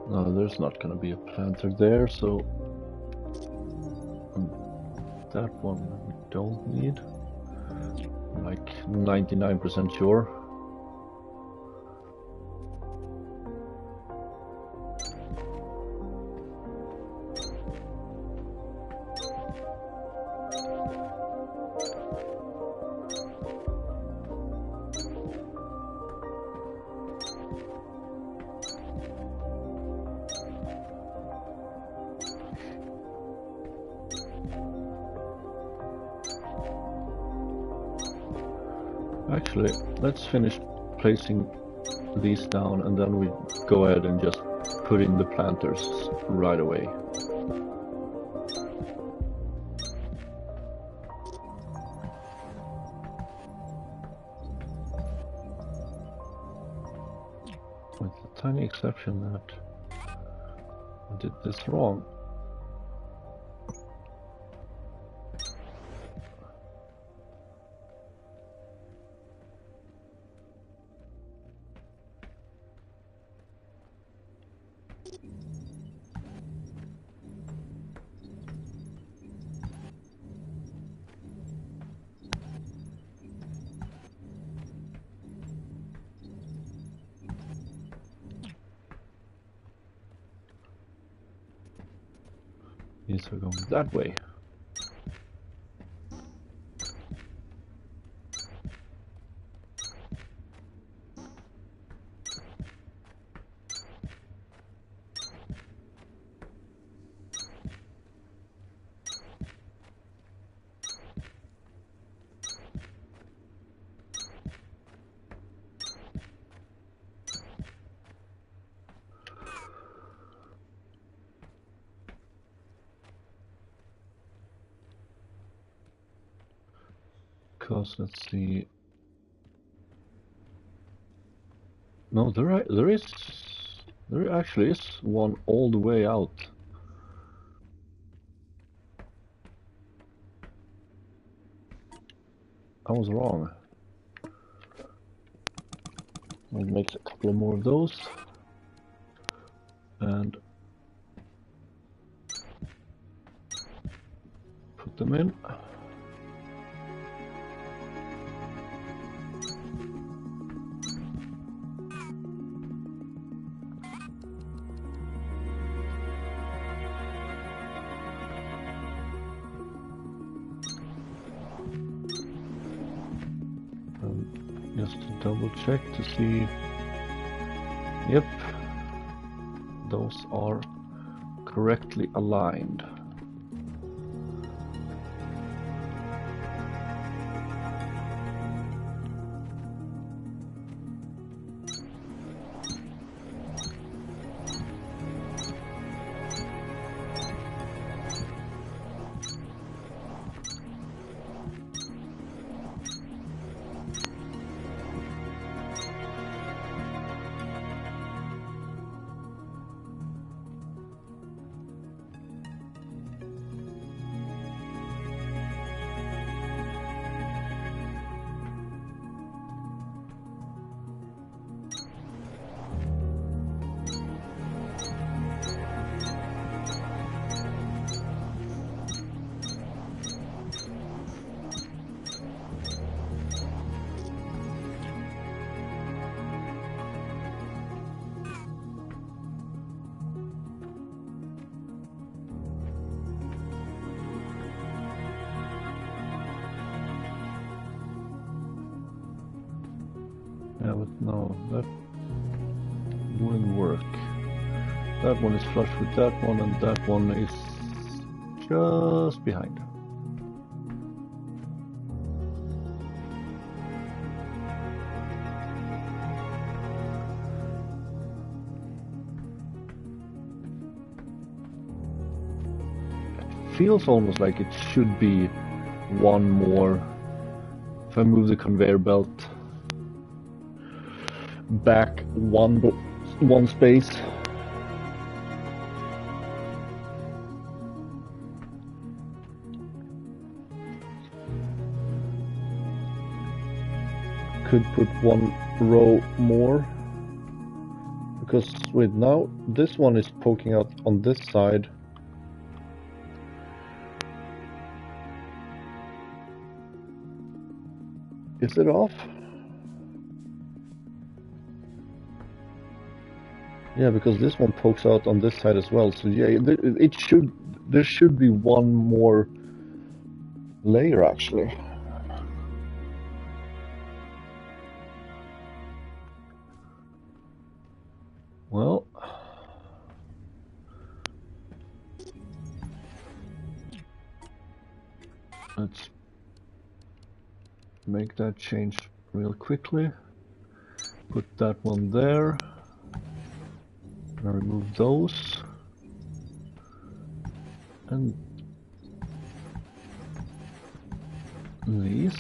No, there's not going to be a planter there, so that one we don't need. I'm like 99% sure. Actually, let's finish placing these down and then we go ahead and just put in the planters right away. With the tiny exception that I did this wrong. These are going that way. Because let's see. No, there actually is one all the way out. I was wrong. We'll make a couple of more of those. And put them in. Just to double check to see. Yep, those are correctly aligned. Yeah, but no, that wouldn't work. That one is flush with that one, and that one is just behind. It feels almost like it should be one more. If I move the conveyor belt back one space. Could put one row more, because wait, now this one is poking out on this side. Is it off? Yeah, because this one pokes out on this side as well. So yeah, there should be one more layer actually. Well, let's make that change real quickly. Put that one there. And remove those. And these.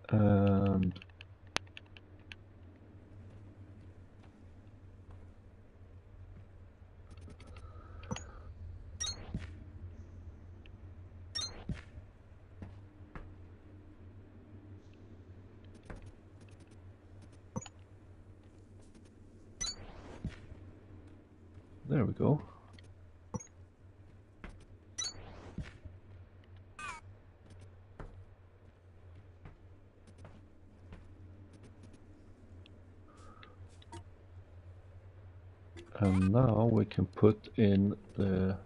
And there we go. And now we can put in the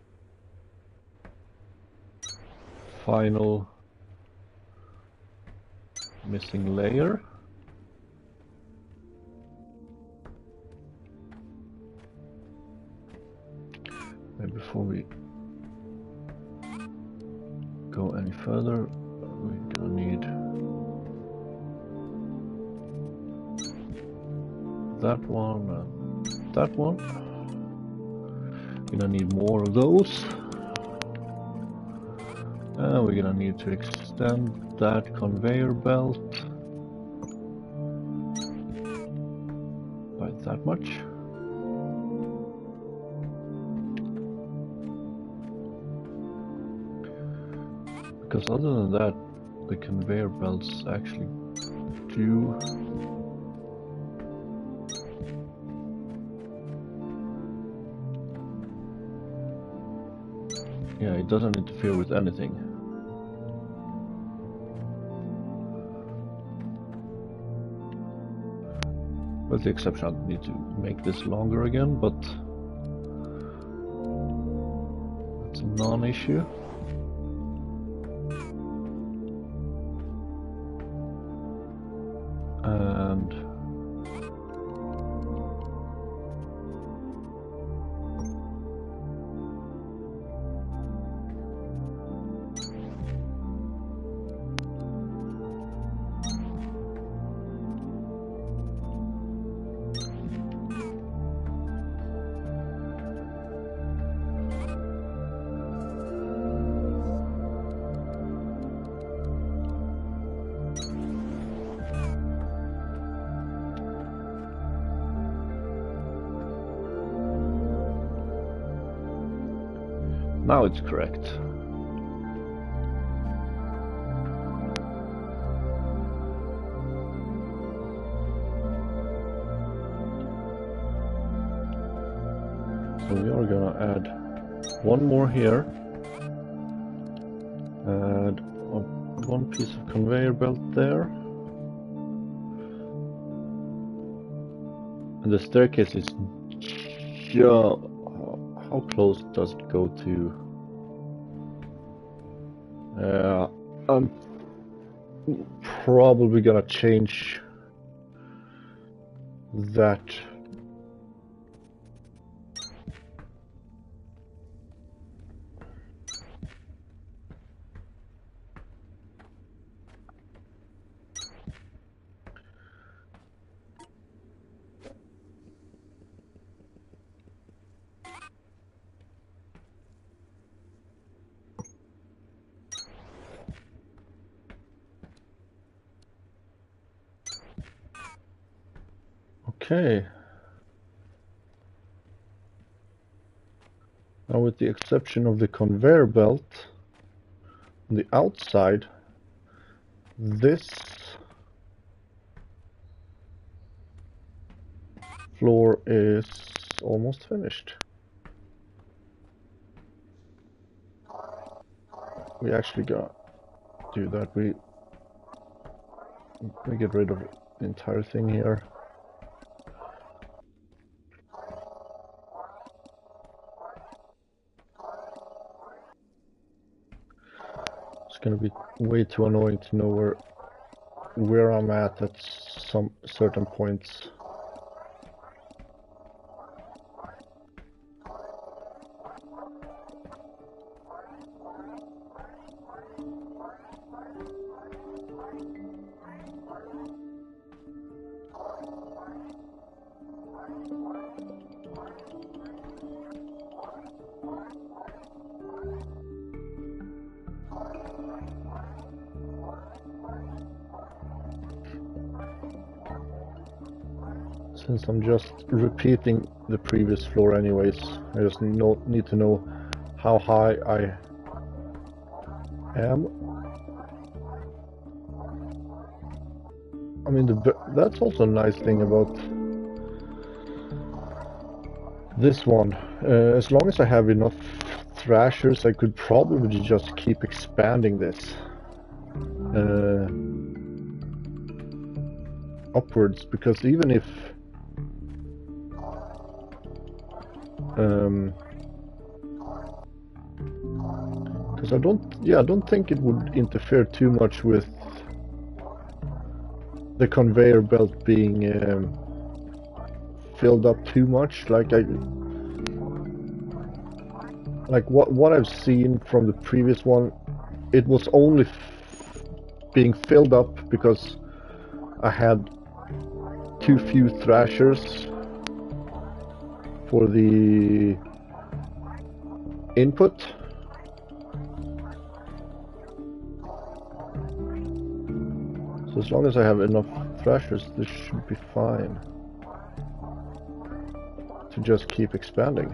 final missing layer. And before we go any further, we're gonna need that one and that one. We're gonna need more of those. And we're gonna need to extend that conveyor belt by that much. Because other than that, the conveyor belts actually do it doesn't interfere with anything. With the exception, I need to make this longer again, but it's a non-issue. And now it's correct. So we are gonna add one more here, add one piece of conveyor belt there, and the staircase is just... How close does it go to? I'm probably gonna change that. Okay. Now, with the exception of the conveyor belt on the outside, this floor is almost finished. We actually got to do that. We get rid of the entire thing here. It's gonna be way too annoying to know where I'm at some certain points. Since I'm just repeating the previous floor anyways, I just need to know how high I am. I mean, that's also a nice thing about this one. As long as I have enough thrashers, I could probably just keep expanding this upwards, because even if Because I don't think it would interfere too much with the conveyor belt being filled up too much. Like what I've seen from the previous one, it was only being filled up because I had too few thrashers for the input. So as long as I have enough thrashers, this should be fine to just keep expanding.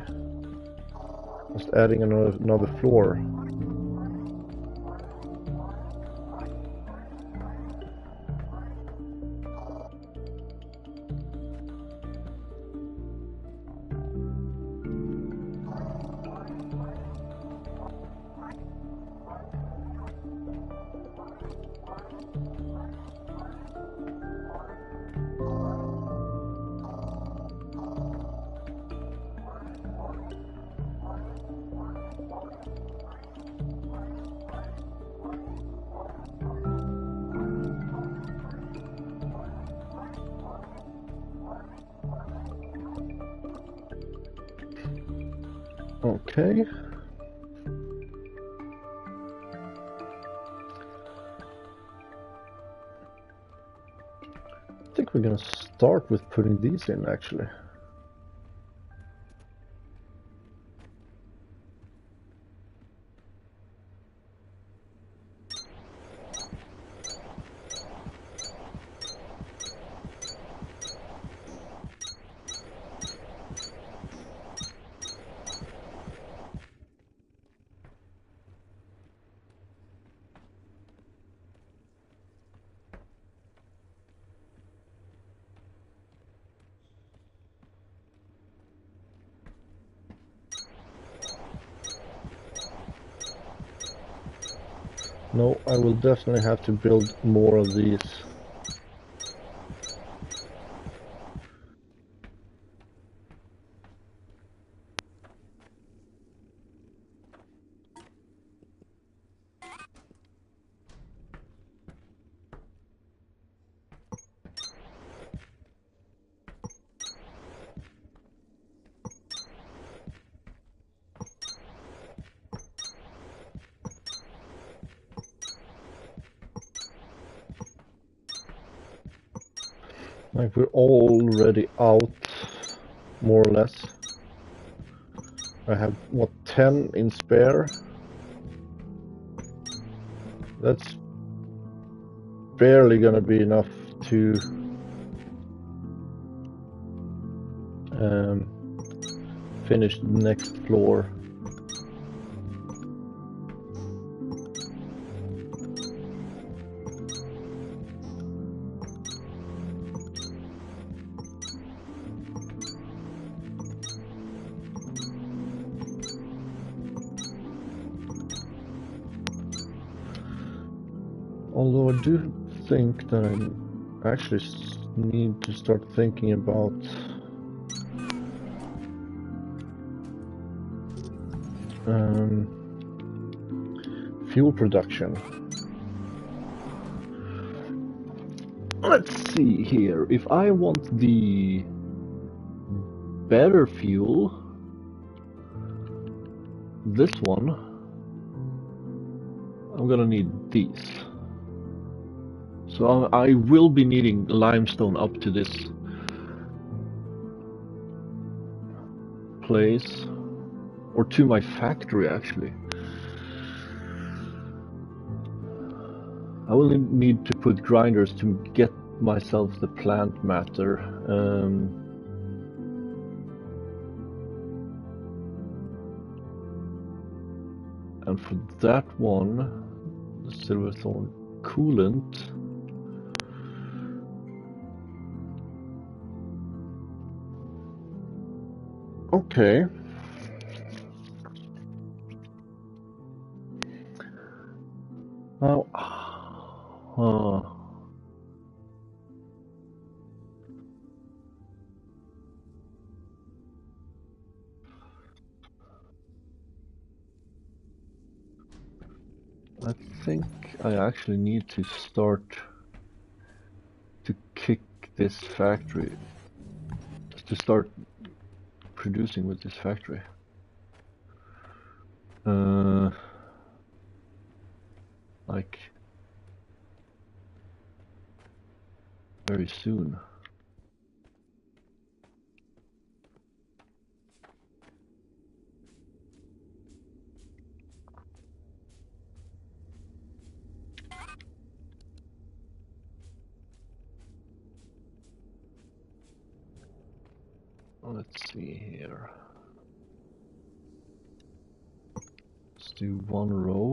Just adding another floor. Okay. I think we're gonna start with putting these in actually. No, I will definitely have to build more of these. Like we're already out, more or less. I have, what, 10 in spare? That's barely gonna be enough to finish the next floor. Although I do think that I actually need to start thinking about fuel production. Let's see here. If I want the better fuel, this one, I'm gonna need these. So I will be needing limestone up to this place, or to my factory actually. I will need to put grinders to get myself the plant matter. And for that one, the silverthorn coolant. Okay. Now, I think I actually need to start to kick this factory, to start producing with this factory. Like very soon. Let's see here. Let's do one row.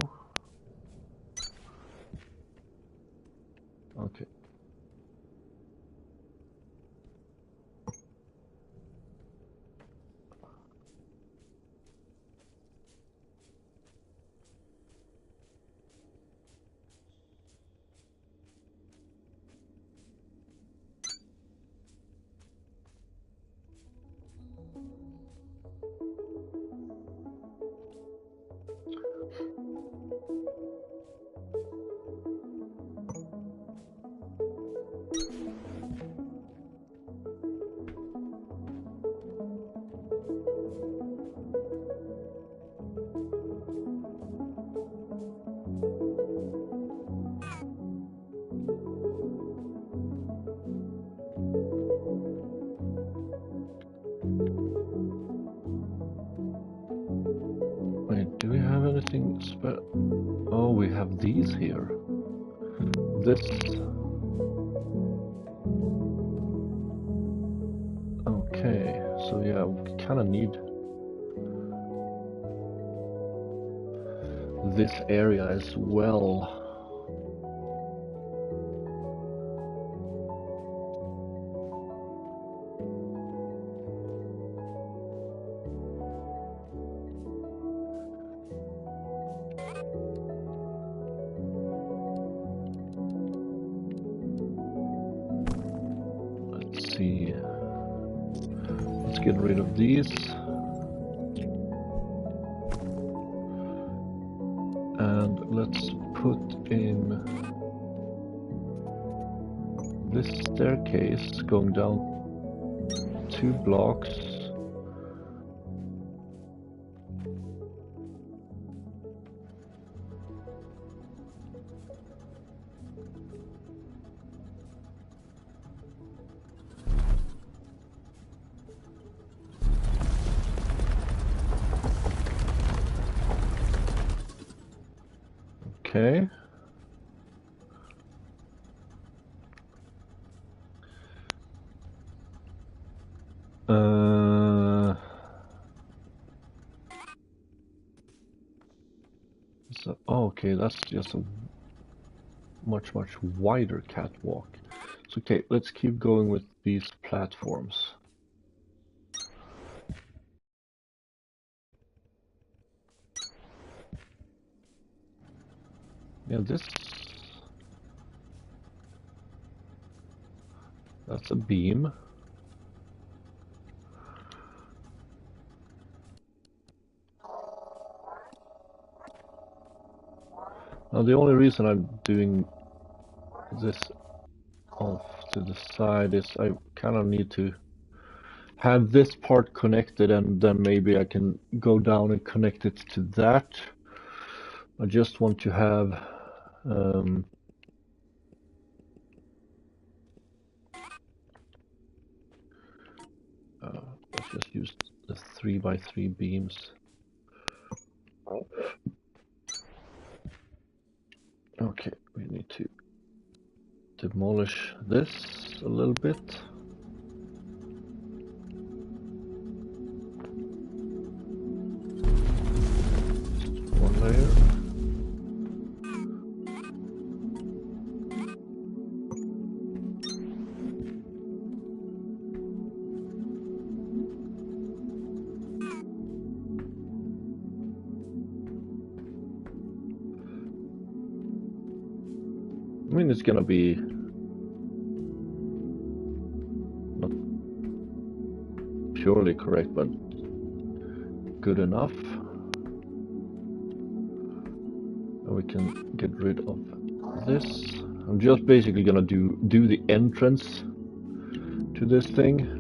Okay. Wait, do we have anything Oh, we have these here. This... Okay, so yeah, we kind of need this area as well. Let's see. Let's get rid of these. And let's put in this staircase going down 2 blocks. Okay. So, oh, okay, that's just a much wider catwalk. So, okay, let's keep going with these platforms. Yeah, that's a beam. Now, the only reason I'm doing this off to the side is I kind of need to have this part connected, and then maybe I can go down and connect it to that. I just want to have let's just use the 3x3 beams. Okay, we need to demolish this a little bit. Just one layer. I mean, it's gonna be not purely correct, but good enough. And we can get rid of this. I'm just basically gonna do the entrance to this thing.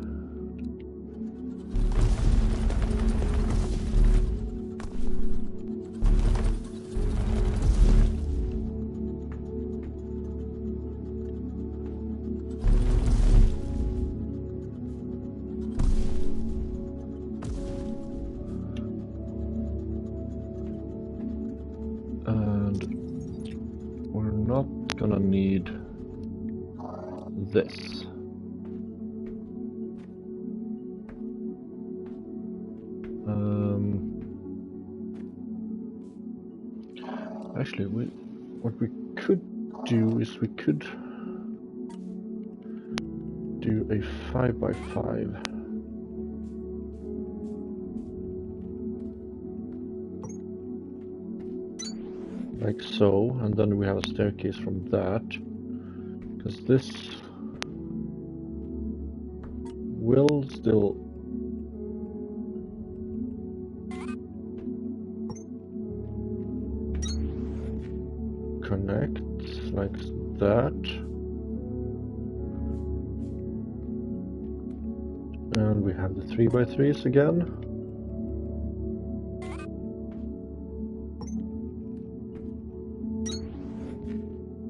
Gonna need this. Actually, what we could do is we could do a 5x5. Like so, and then we have a staircase from that, because this will still connect like that, and we have the 3x3s again.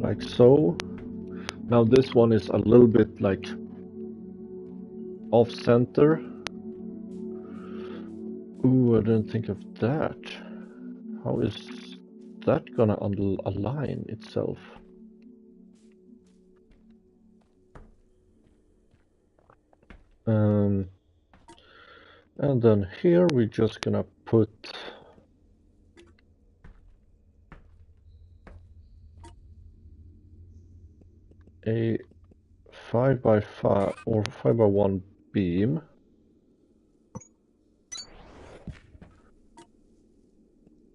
Like so. Now this one is a little bit like off center. Ooh, I didn't think of that. How is that gonna align itself? And then here we're just gonna put a 5x5 or 5x1 beam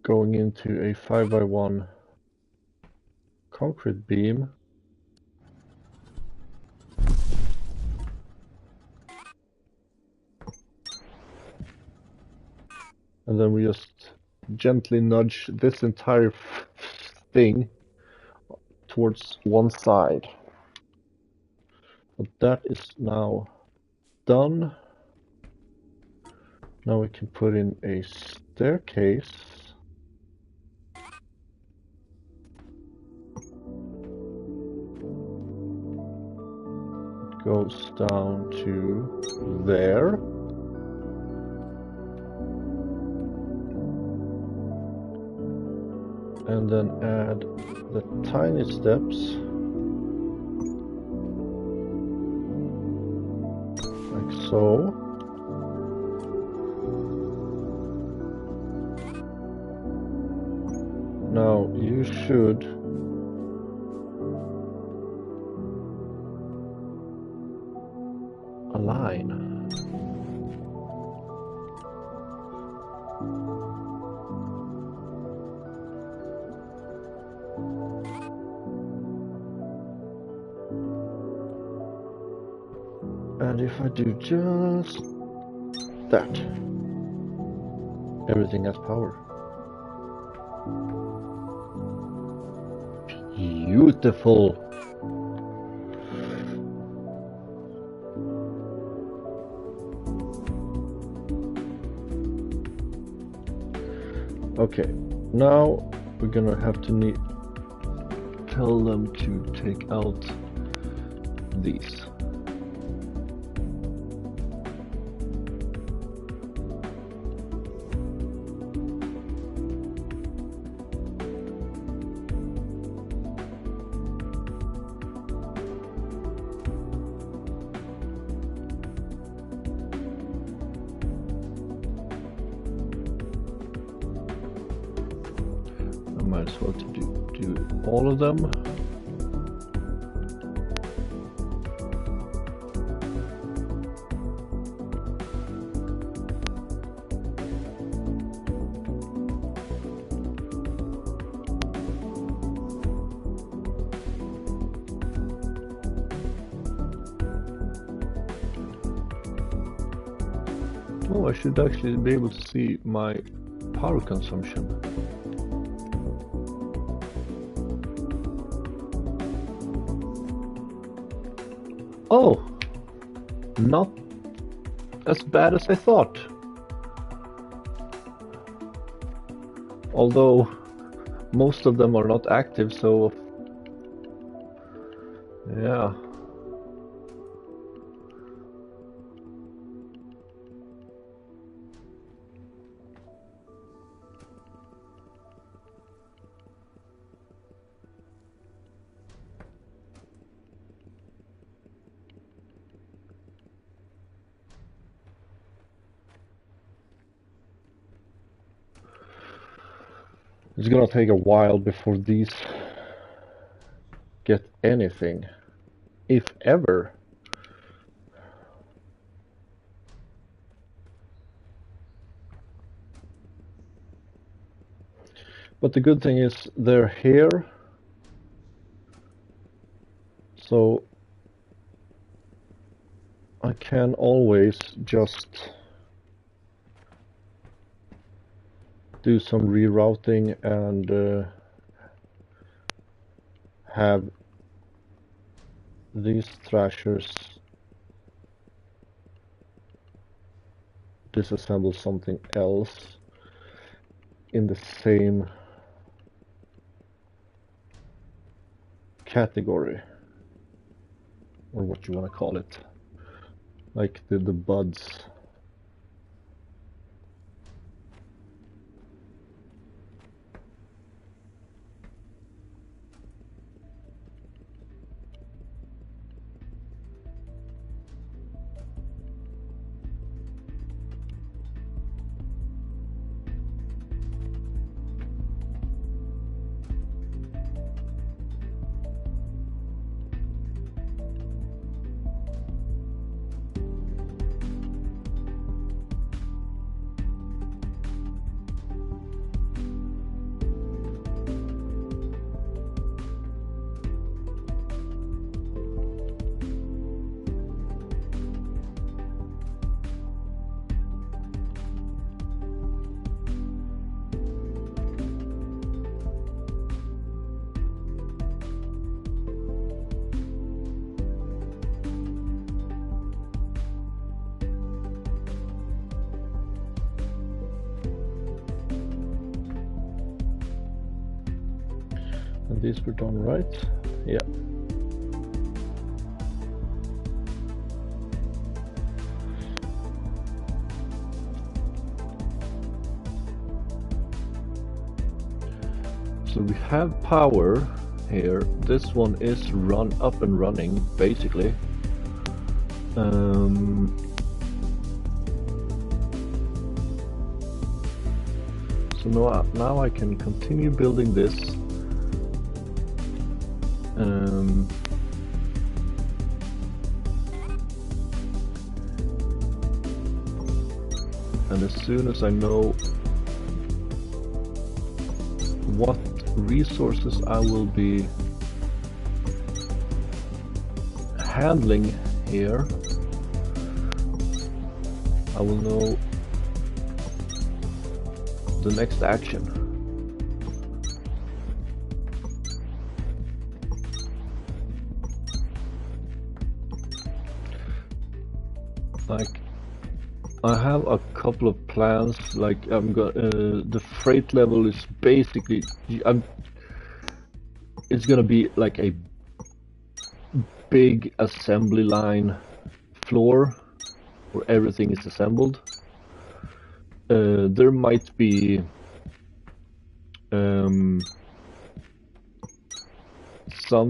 going into a 5x1 concrete beam. And then we just gently nudge this entire thing towards one side. But that is now done. Now we can put in a staircase. It goes down to there. And then add the tiny steps like so. Now you should align. And if I do just that, everything has power. Beautiful. Okay, now we're gonna have to tell them to take out these. Might as well do all of them. Oh, I should actually be able to see my power consumption. Oh, not as bad as I thought. Although most of them are not active, so yeah. It's gonna take a while before these get anything, if ever. But the good thing is they're here, so I can always just do some rerouting and have these thrashers disassemble something else in the same category, or what you want to call it, like the buds. And these were done right? Yeah. So we have power here. This one is up and running, basically. So now I can continue building this. And as soon as I know what resources I will be handling here, I will know the next action. Like, I have a couple of plans. Like, the freight level is basically, it's gonna be like a big assembly line floor where everything is assembled. There might be some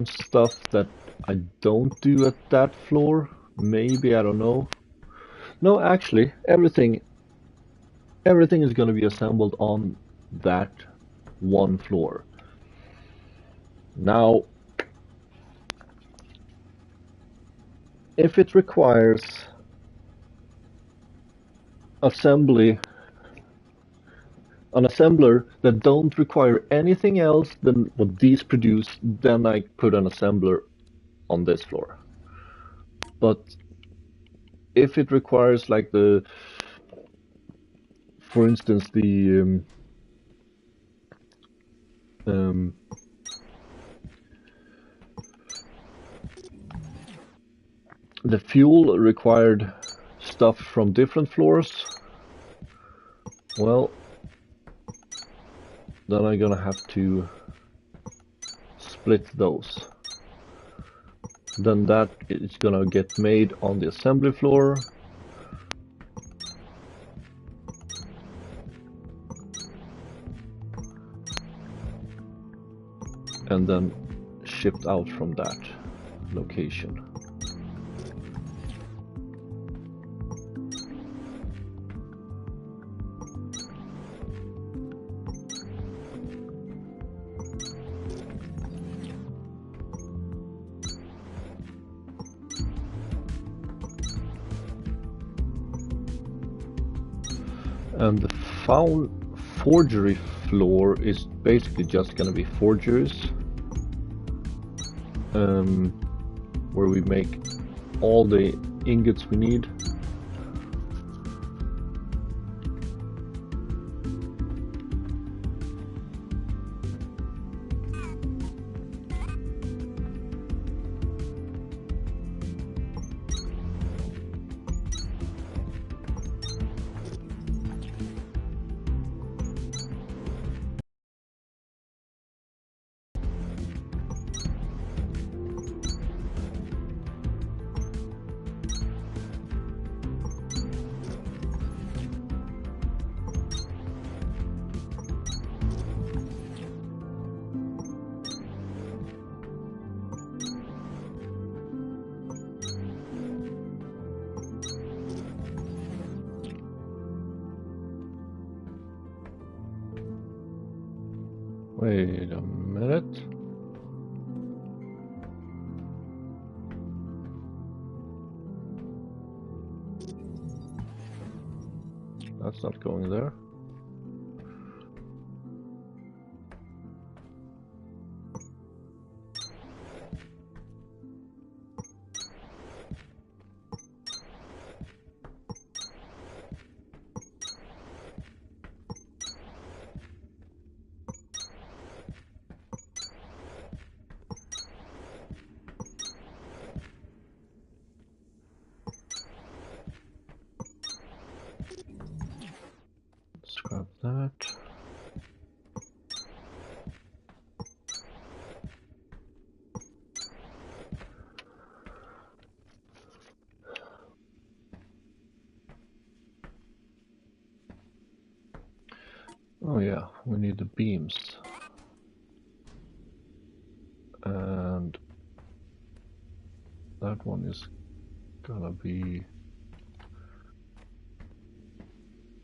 stuff that I don't do at that floor. Maybe, I don't know. No, actually, everything is going to be assembled on that one floor. Now, if it requires assembly, an assembler that don't require anything else than what these produce, then I put an assembler on this floor. But if it requires, like, for instance, the The fuel required stuff from different floors. Well, then I'm gonna have to split those. Then that is gonna get made on the assembly floor. And then shipped out from that location. And the forgery floor is basically just gonna be forgeries, where we make all the ingots we need. Wait a minute. That's not going there. Scrap that. Oh yeah, we need the beams. And that one is gonna be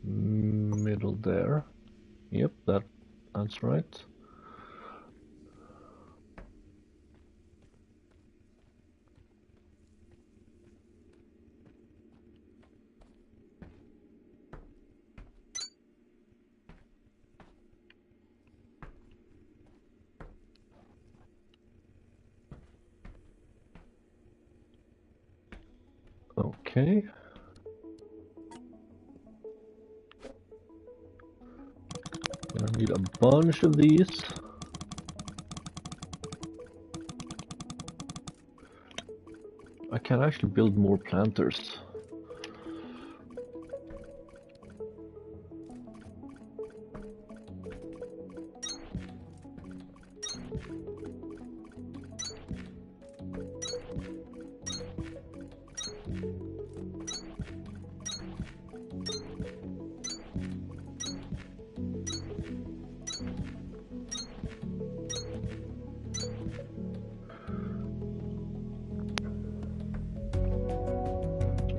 middle there. Yep, that's right. Okay. Gonna need a bunch of these. I can actually build more planters.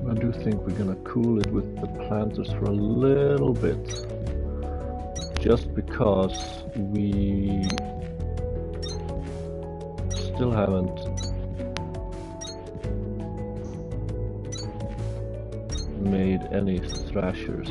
I do think we're gonna cool it with the planters for a little bit, just because we still haven't made any thrashers.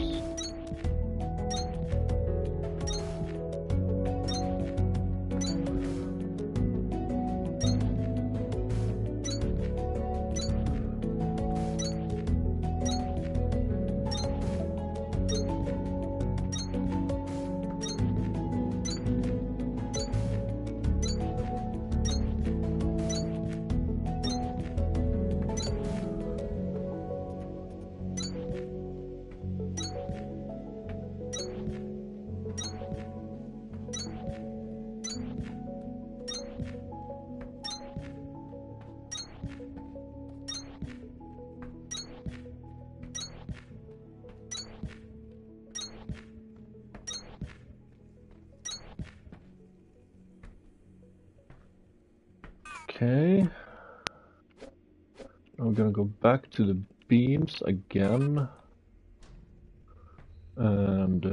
Okay. I'm gonna go back to the beams again. And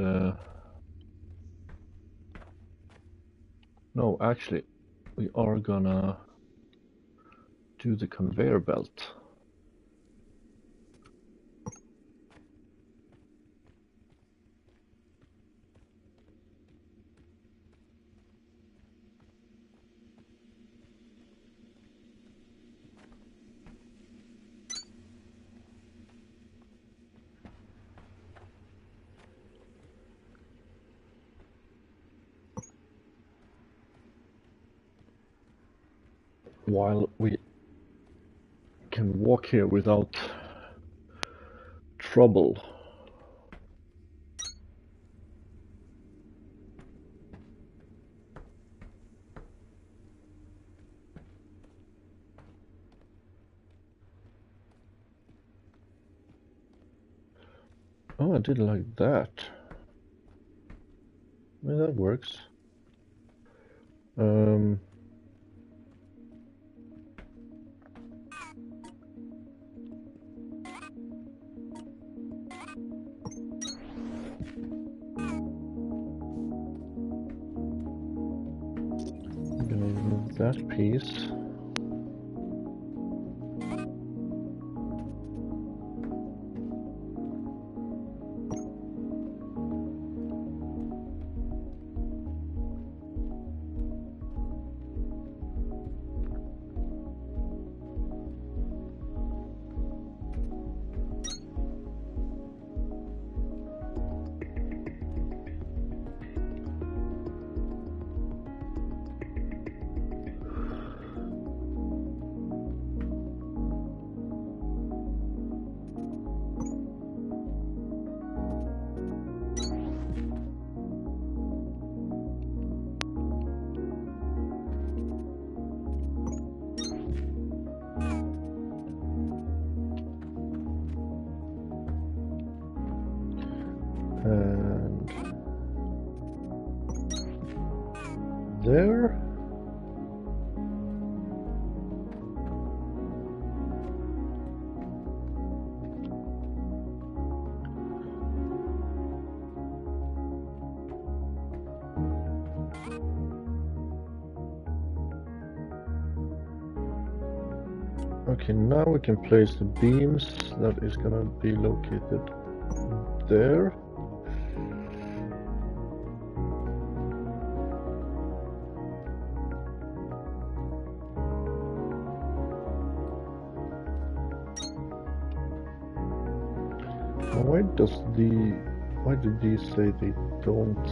no, actually, we are gonna do the conveyor belt. While we can walk here without trouble. Oh, I did like that. I mean, that works. I'm gonna remove that piece. And there. Okay, now we can place the beams. That is gonna be located there. Now why did these say they don't?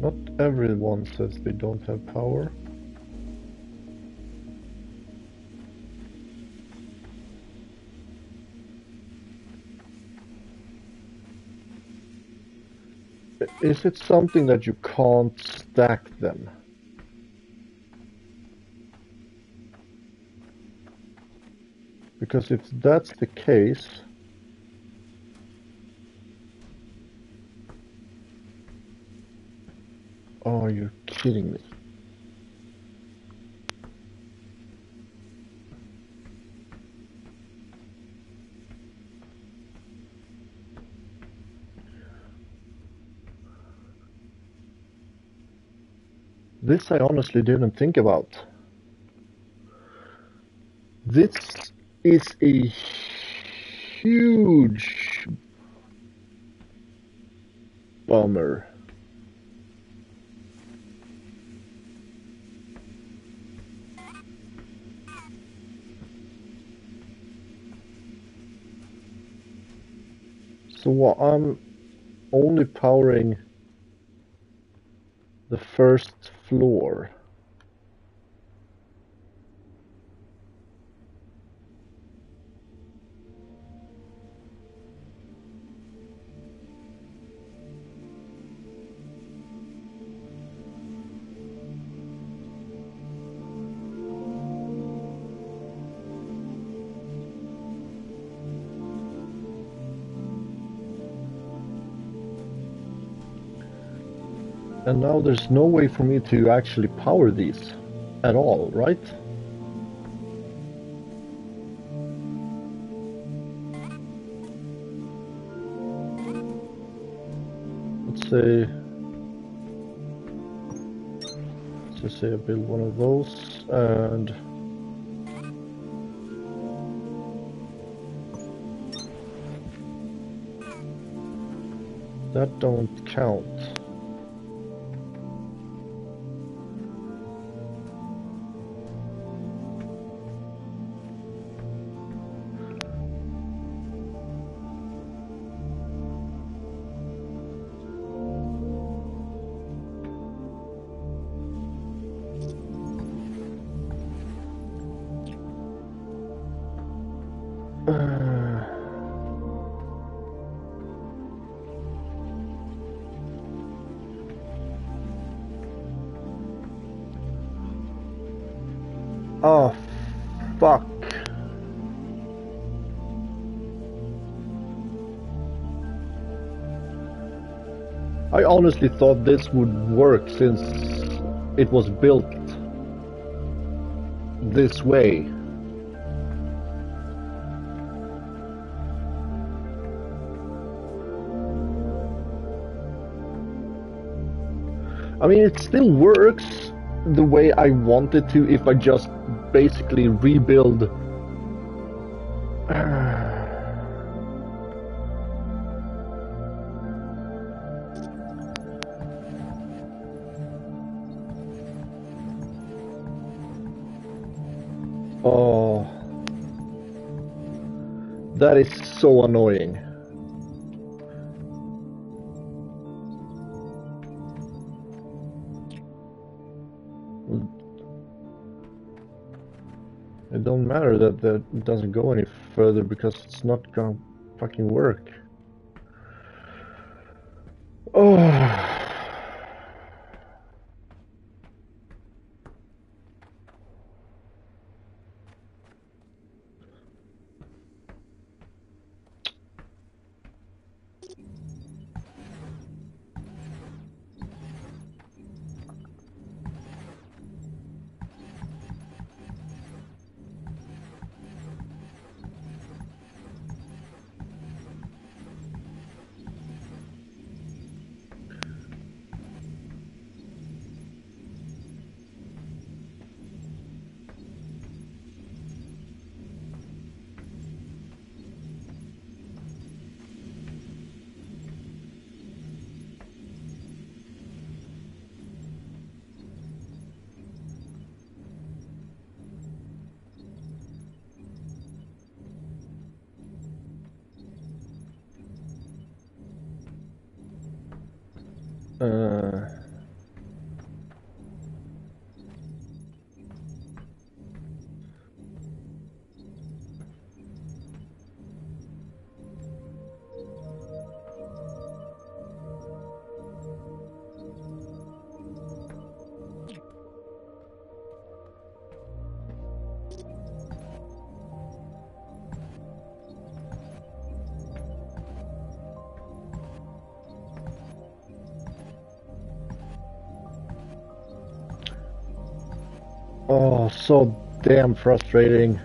Not everyone says they don't have power. Is it something that you can't stack them? Because if that's the case, oh, you're kidding me. This I honestly didn't think about. This is a huge bummer. So I'm only powering the first floor. And now there's no way for me to actually power these at all, right? Let's just say I build one of those, and that don't count. Oh, fuck. I honestly thought this would work since it was built this way. I mean, it still works the way I want it to if I just basically rebuild. Oh, that is so annoying. It don't matter that it doesn't go any further because it's not gonna fucking work. Oh. Uh, oh, so damn frustrating.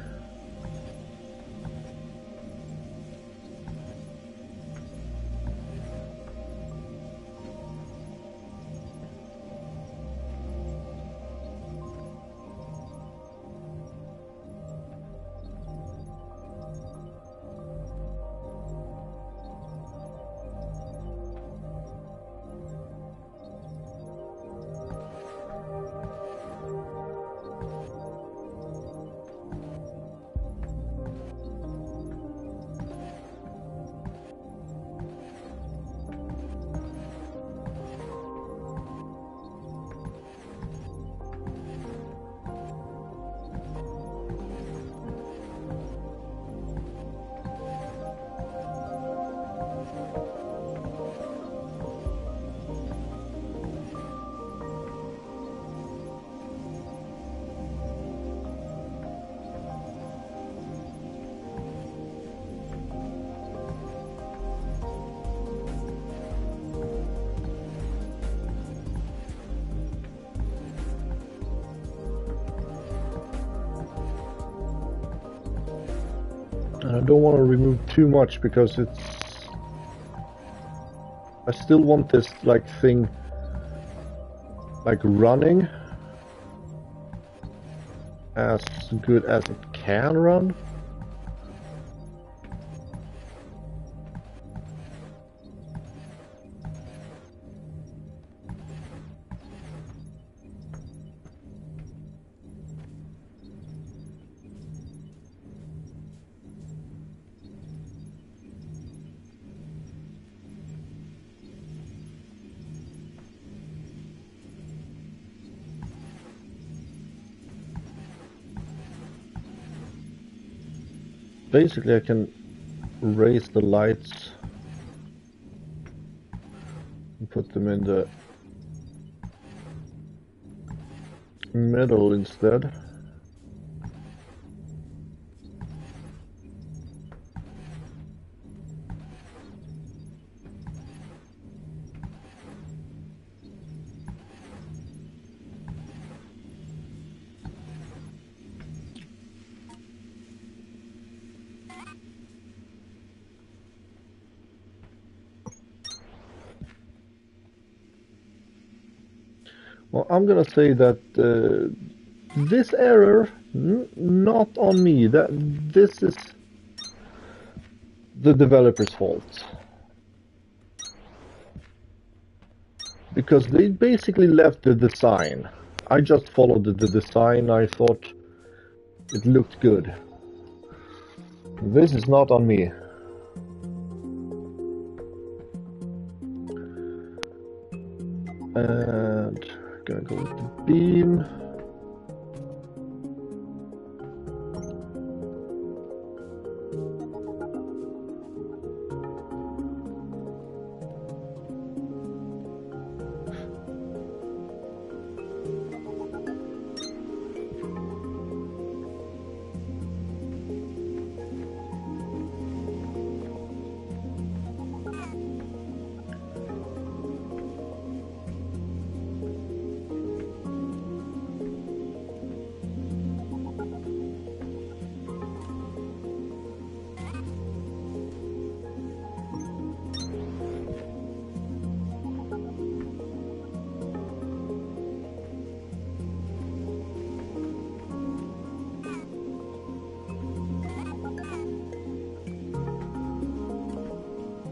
And I don't want to remove too much because it's... I still want this like thing like running as good as it can run. Basically, I can raise the lights and put them in the middle instead. Well, I'm gonna say that this error, not on me. That this is the developer's fault because they basically left the design. I just followed the design. I thought it looked good. This is not on me. And gonna go with the beam.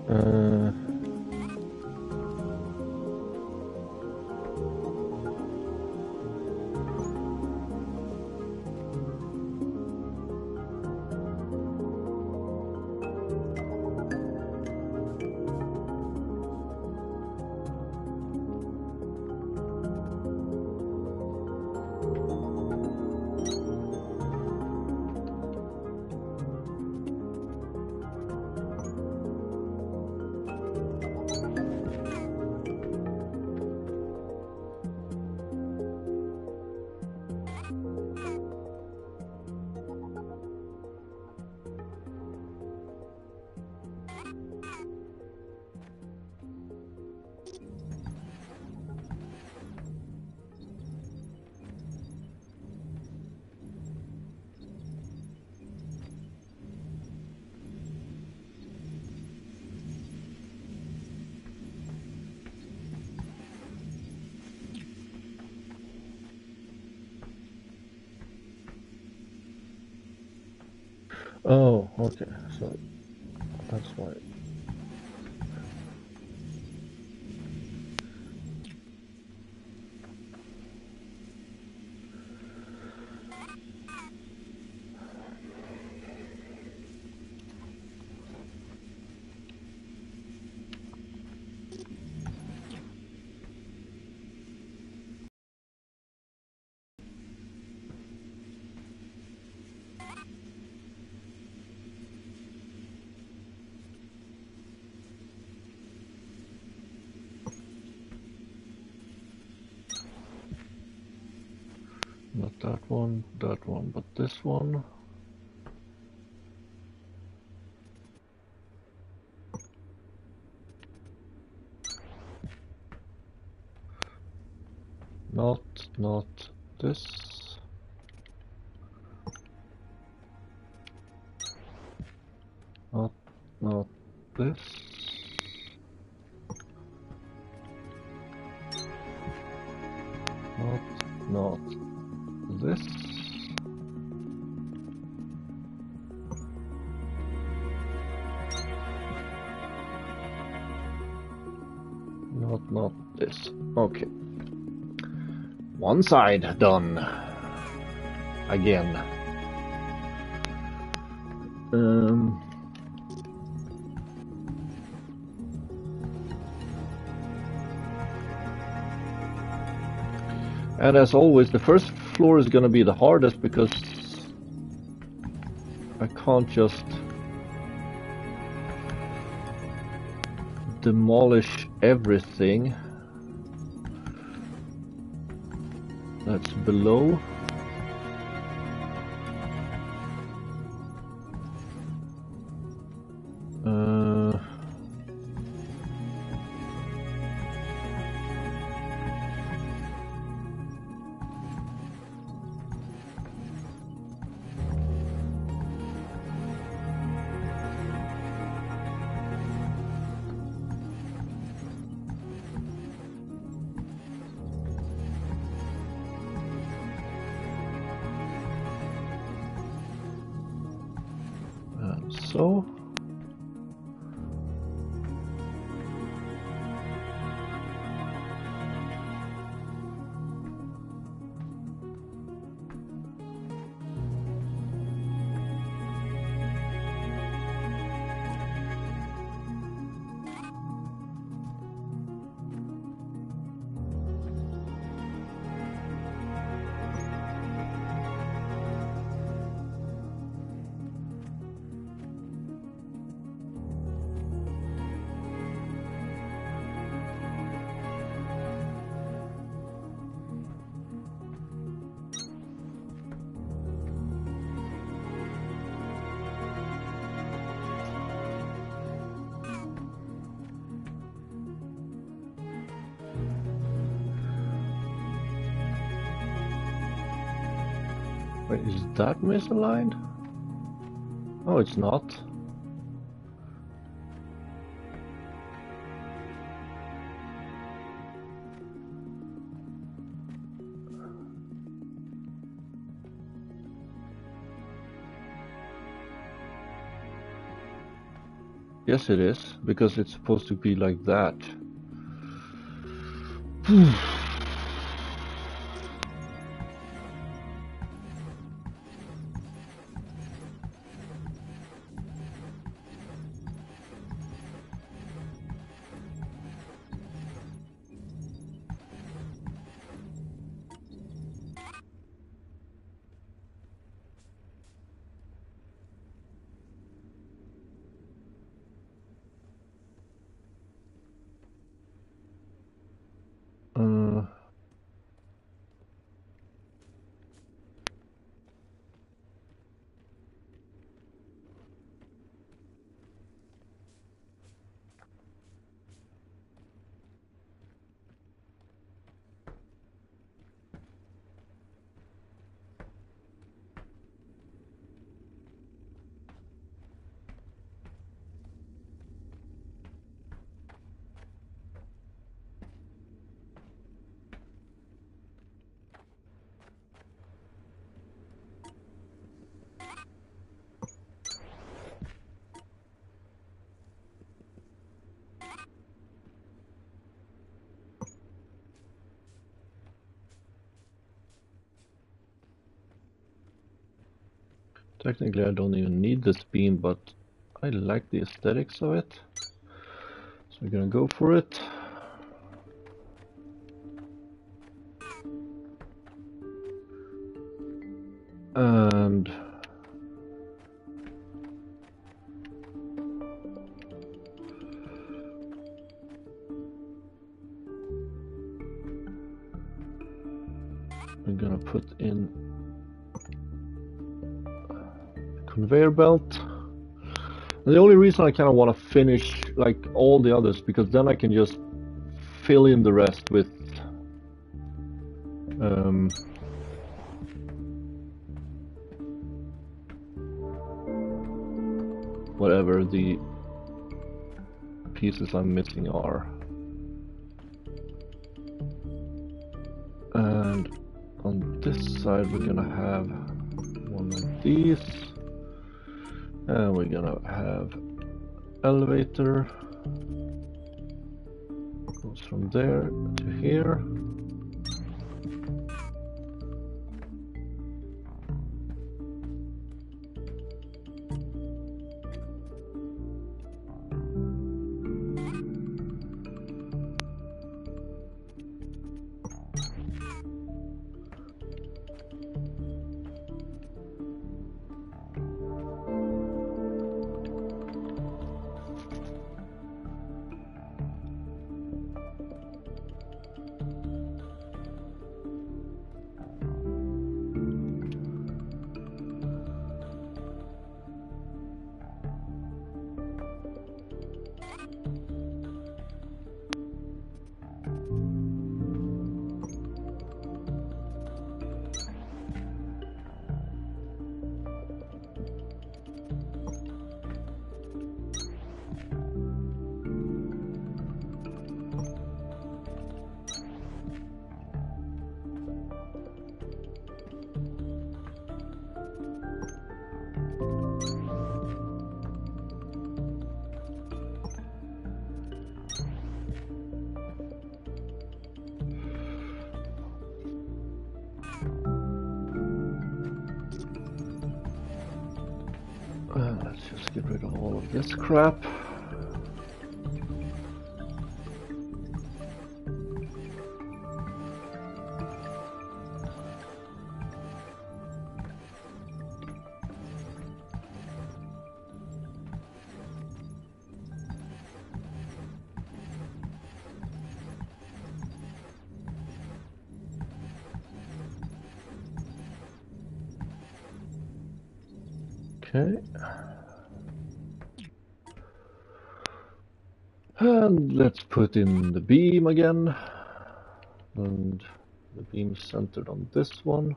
Uh, oh, okay. So that's why. Not that one, but this one. Not this. this. Not this. Not this. Okay. One side done. Again. And as always, the first floor is gonna be the hardest because I can't just demolish everything that's below. So wait, is that misaligned? Oh, it's not. Yes, it is, because it's supposed to be like that. Technically, I don't even need this beam, but I like the aesthetics of it. So we're gonna go for it. And we're gonna put in conveyor belt. And the only reason I kind of want to finish like all the others, because then I can just fill in the rest with whatever the pieces I'm missing are. And on this side we're gonna have one of these. And we're gonna have elevator. Goes from there to here. Let's just get rid of all of this crap. Okay. And let's put in the beam again. And the beam centered on this one.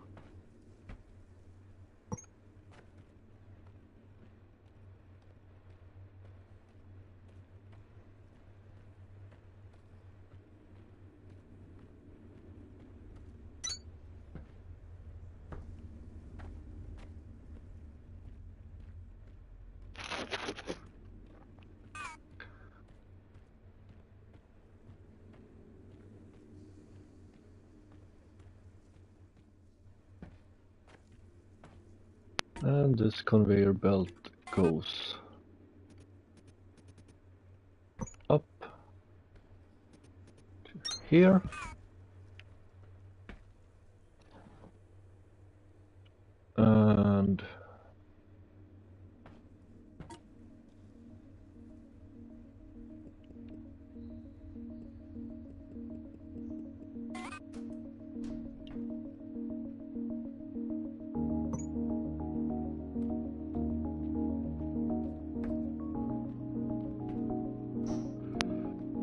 And this conveyor belt goes up to here. And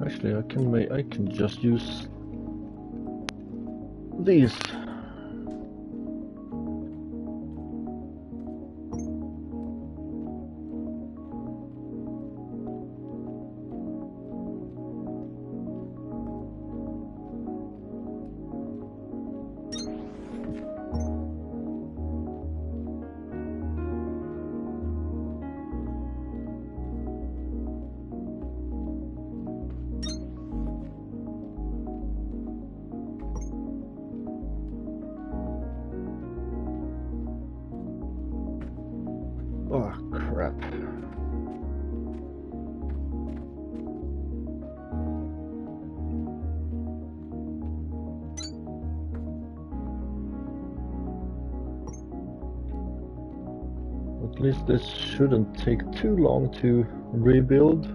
actually I can just use these. Oh crap. At least this shouldn't take too long to rebuild.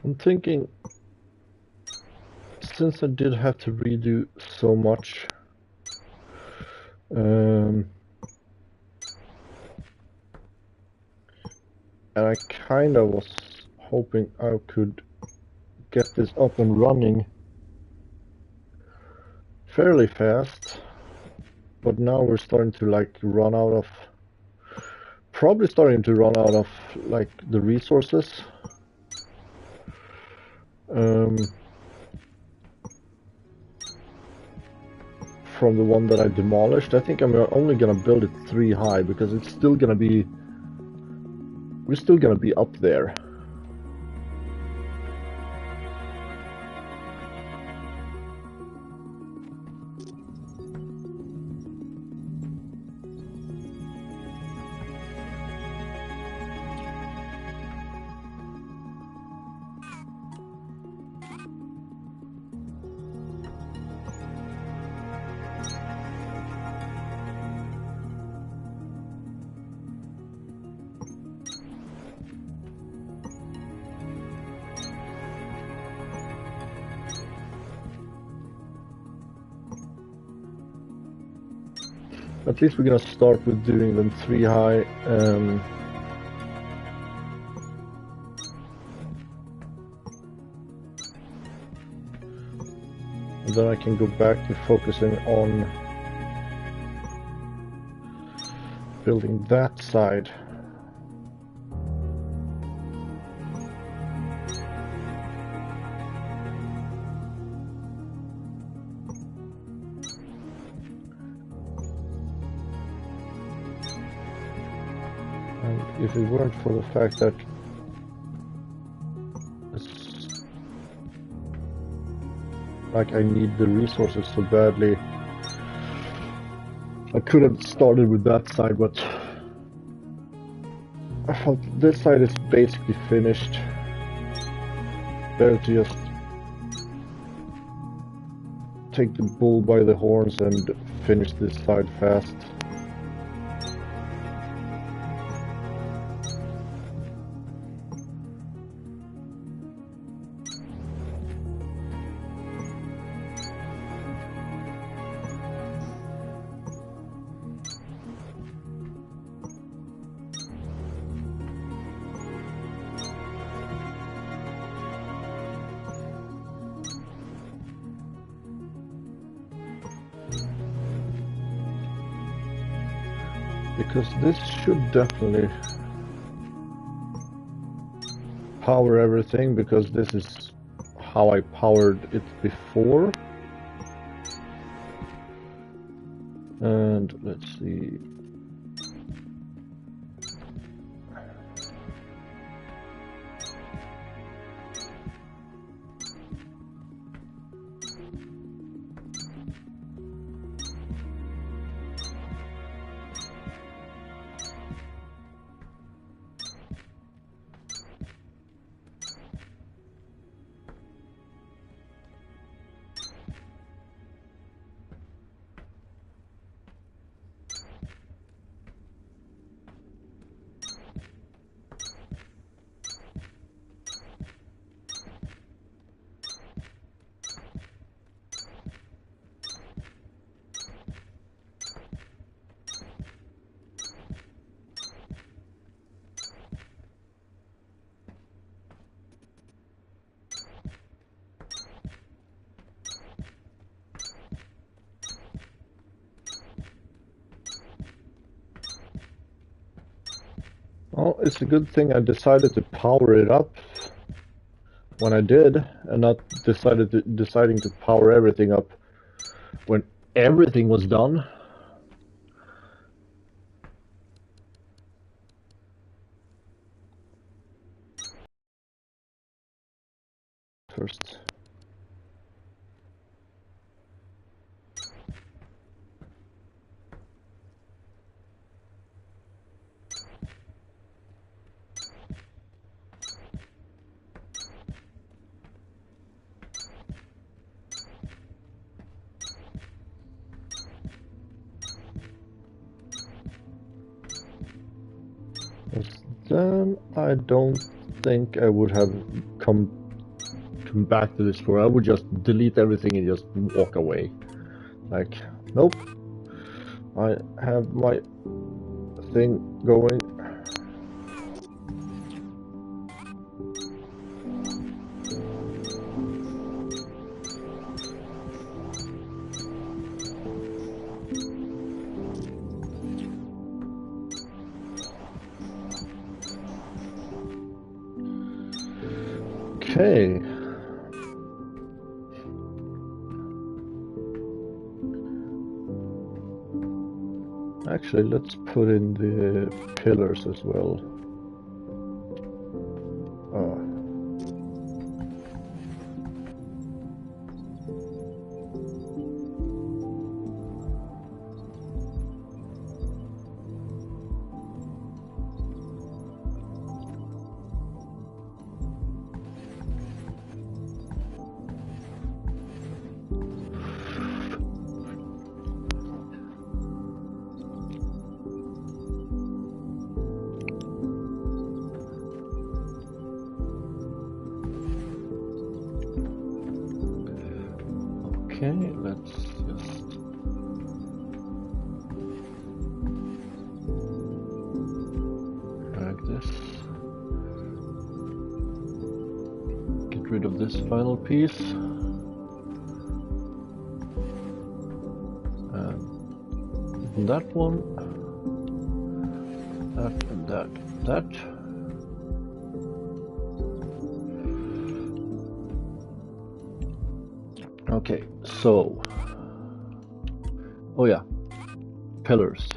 I'm thinking, since I did have to redo so much, and I kind of was hoping I could get this up and running fairly fast, but now we're starting to like run out of, probably starting to run out of like the resources. From the one that I demolished. I think I'm only gonna build it 3 high because it's still gonna be, we're still gonna be up there. At least we're gonna start with doing them 3 high. And then I can go back to focusing on building that side. And if it weren't for the fact that it's like I need the resources so badly, I could have started with that side, but I felt this side is basically finished. Better to just take the bull by the horns and finish this side fast. Because this should definitely power everything, because this is how I powered it before. And let's see. Well, it's a good thing I decided to power it up when I did, and not deciding to power everything up when everything was done. First. Then I don't think I would have come come back to this floor, I would just delete everything and just walk away. Like, nope. I have my thing going. Okay. Actually, let's put in the pillars as well. Okay, let's just drag this. Get rid of this final piece. And that one. That and that and that. Okay, so, oh yeah, pillars.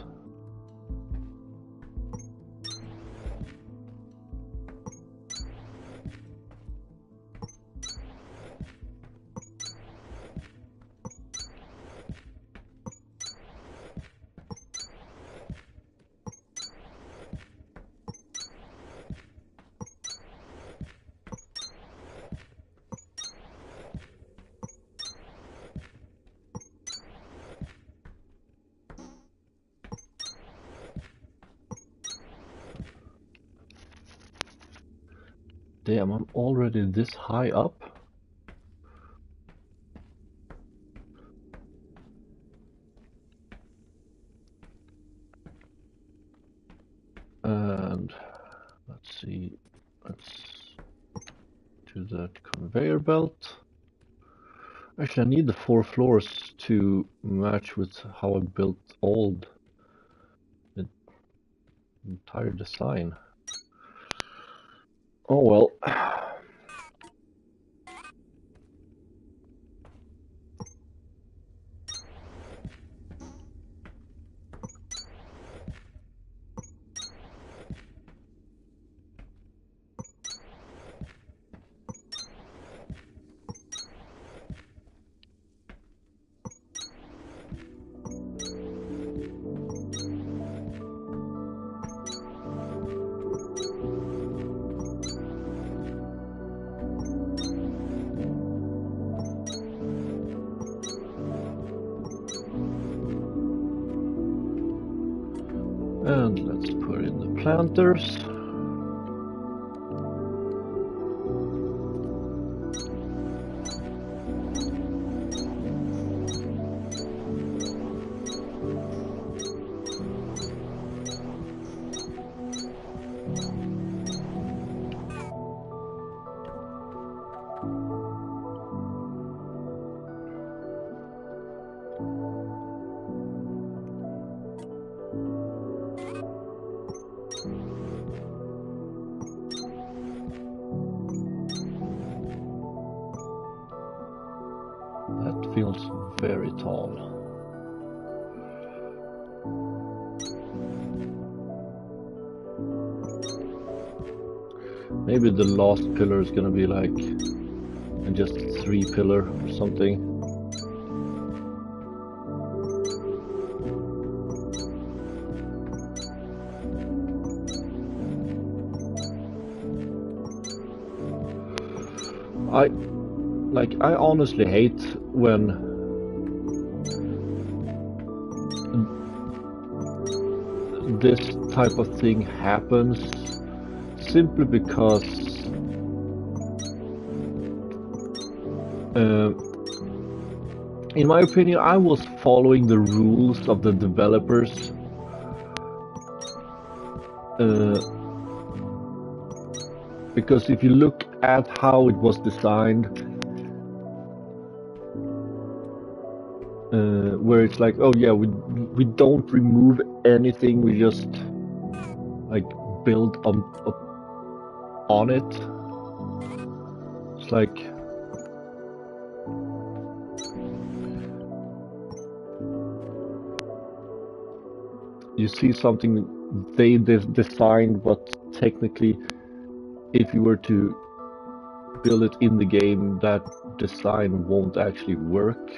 Damn, I'm already this high up. And let's see, let's do that conveyor belt. Actually, I need the 4 floors to match with how I built all the entire design. Oh well. And let's put in the planters. That feels very tall. Maybe the last pillar is gonna be like just 3 pillar or something. I honestly hate when this type of thing happens, simply because Uh, in my opinion, I was following the rules of the developers. Because if you look at how it was designed, where it's like, oh yeah, we don't remove anything, we just like build on it. It's like you see something they designed, but technically, if you were to build it in the game, that design won't actually work.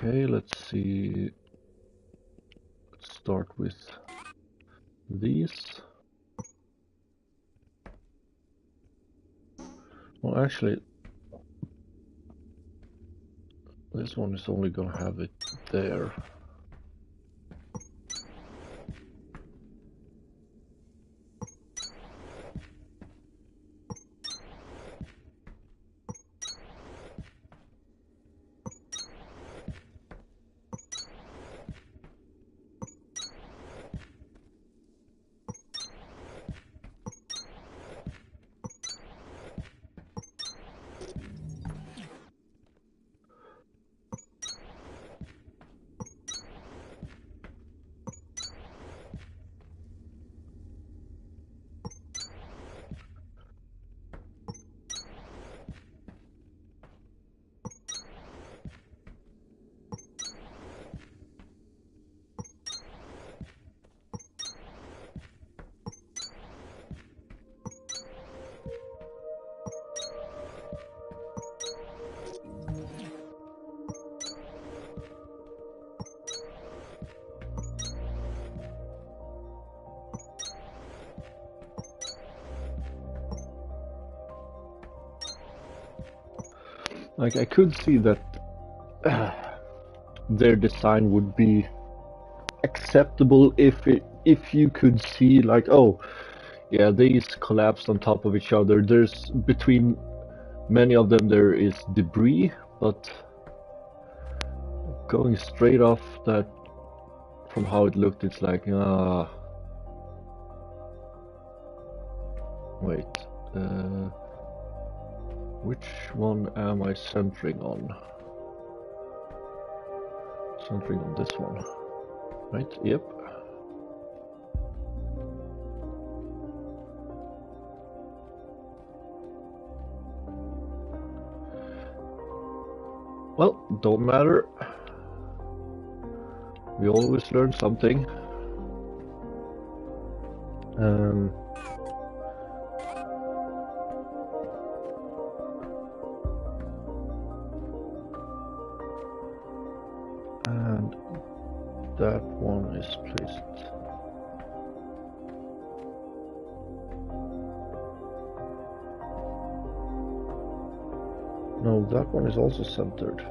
Okay, let's see. Let's start with these. Well, actually, this one is only gonna have it there. Like I could see that their design would be acceptable if you could see like, oh yeah, these collapsed on top of each other. There's between many of them there is debris, but going straight off that from how it looked, it's like wait, which one am I centering on? Centering on this one, right? Yep. Well, don't matter. We always learn something. And that one is placed. No, that one is also centered.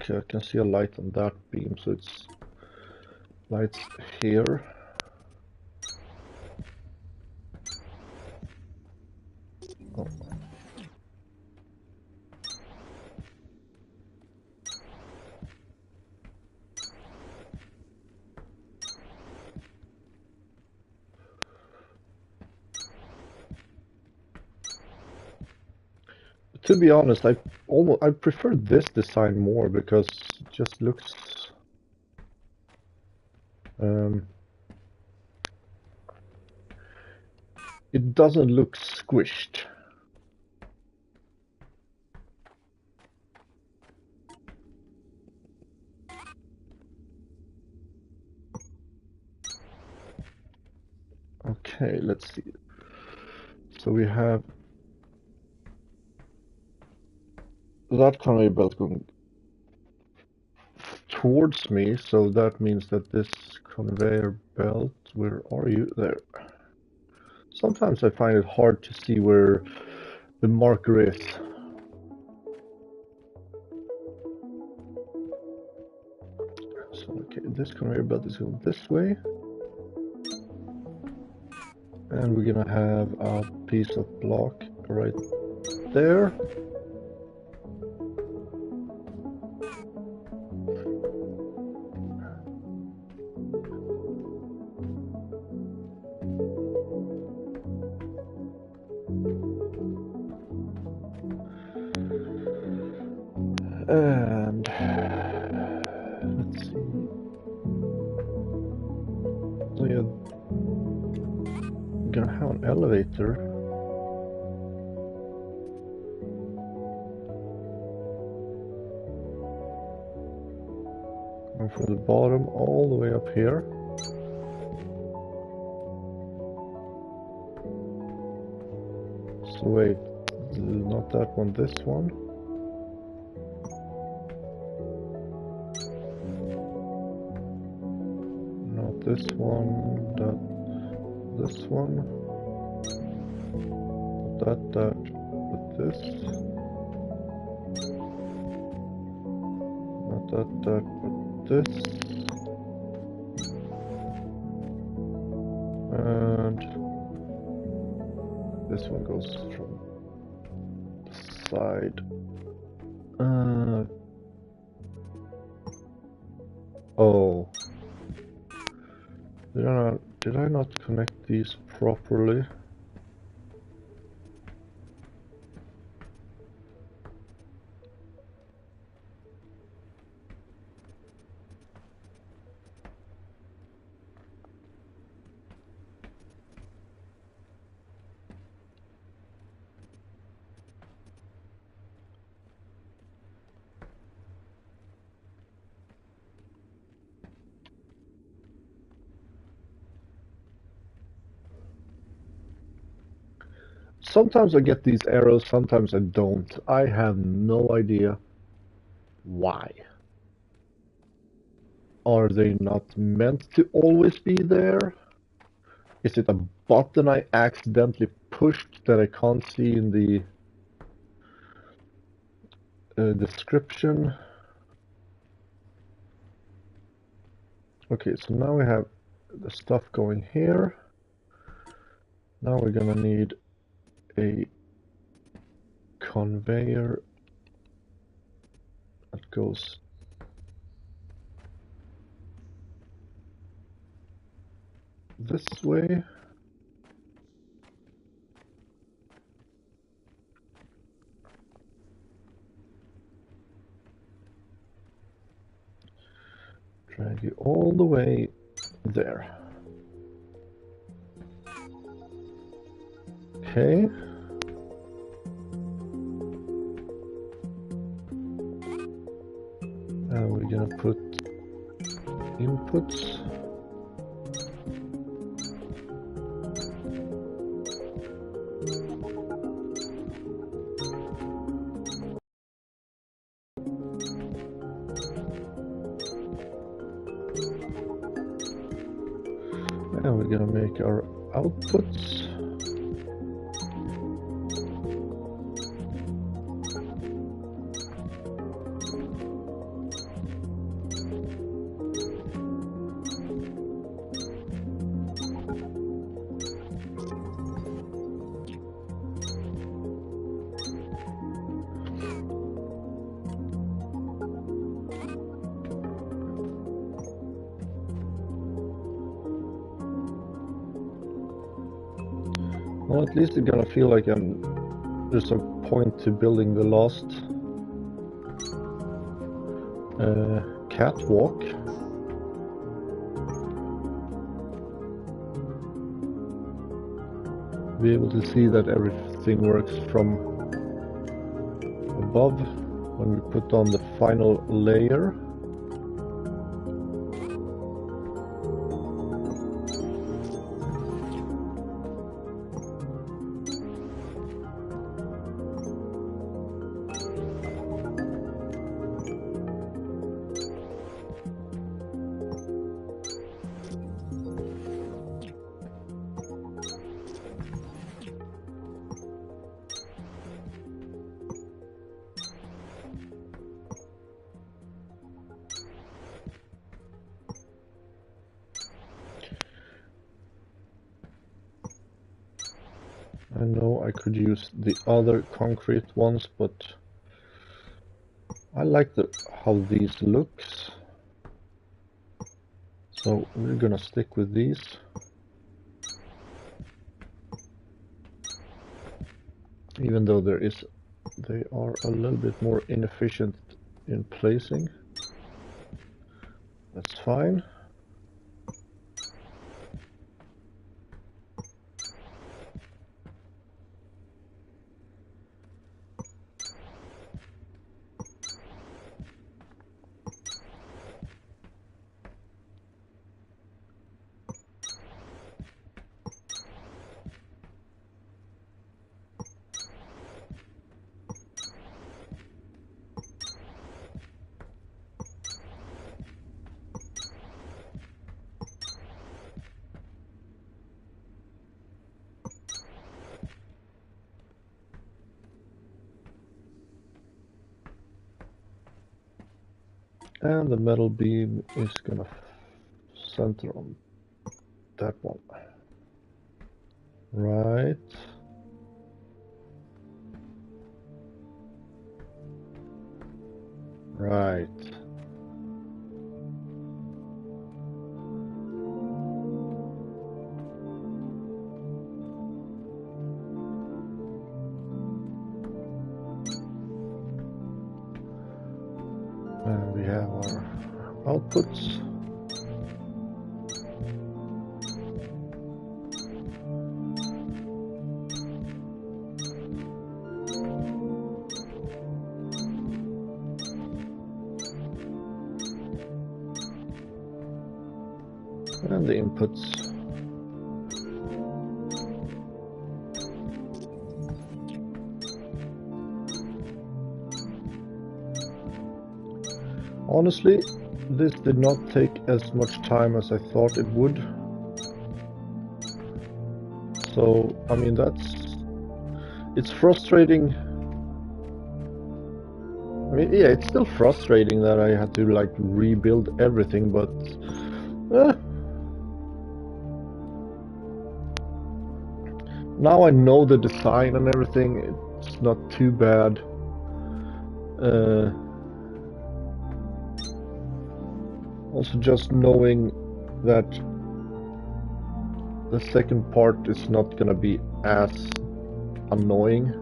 Okay, I can see a light on that beam, so it's lights here. Oh. To be honest, I prefer this design more because it just looks It doesn't look squished. Okay, let's see. So we have that conveyor belt going towards me, so that means that this conveyor belt, where are you? There. Sometimes I find it hard to see where the marker is. So, okay, this conveyor belt is going this way. And we're gonna have a piece of block right there. And let's see. So yeah, I'm gonna have an elevator. And from the bottom all the way up here. So wait, not that one, this one. Not this one, this one. That, but this. Not that, but this. And this one goes from the side. Oh. Did I not connect these properly? Sometimes I get these arrows, sometimes I don't. I have no idea why. Are they not meant to always be there? Is it a button I accidentally pushed that I can't see in the description? Okay, so now we have the stuff going here. Now we're gonna need a conveyor that goes this way. Drag you all the way there. Okay. And we're gonna put inputs. And we're gonna make our outputs. Well, at least it's gonna feel like there's a point to building the last catwalk. be able to see that everything works from above when we put on the final layer. I know I could use the other concrete ones, but I like how these looks. So we're gonna stick with these. Even though they are a little bit more inefficient in placing. That's fine. And the metal beam is gonna center on that one. Right. Right. And we have our outputs. And the inputs. Honestly, this did not take as much time as I thought it would. So, I mean, it's frustrating. I mean, yeah, it's still frustrating that I had to like rebuild everything, but now I know the design and everything. It's not too bad. Also, just knowing that the second part is not gonna be as annoying.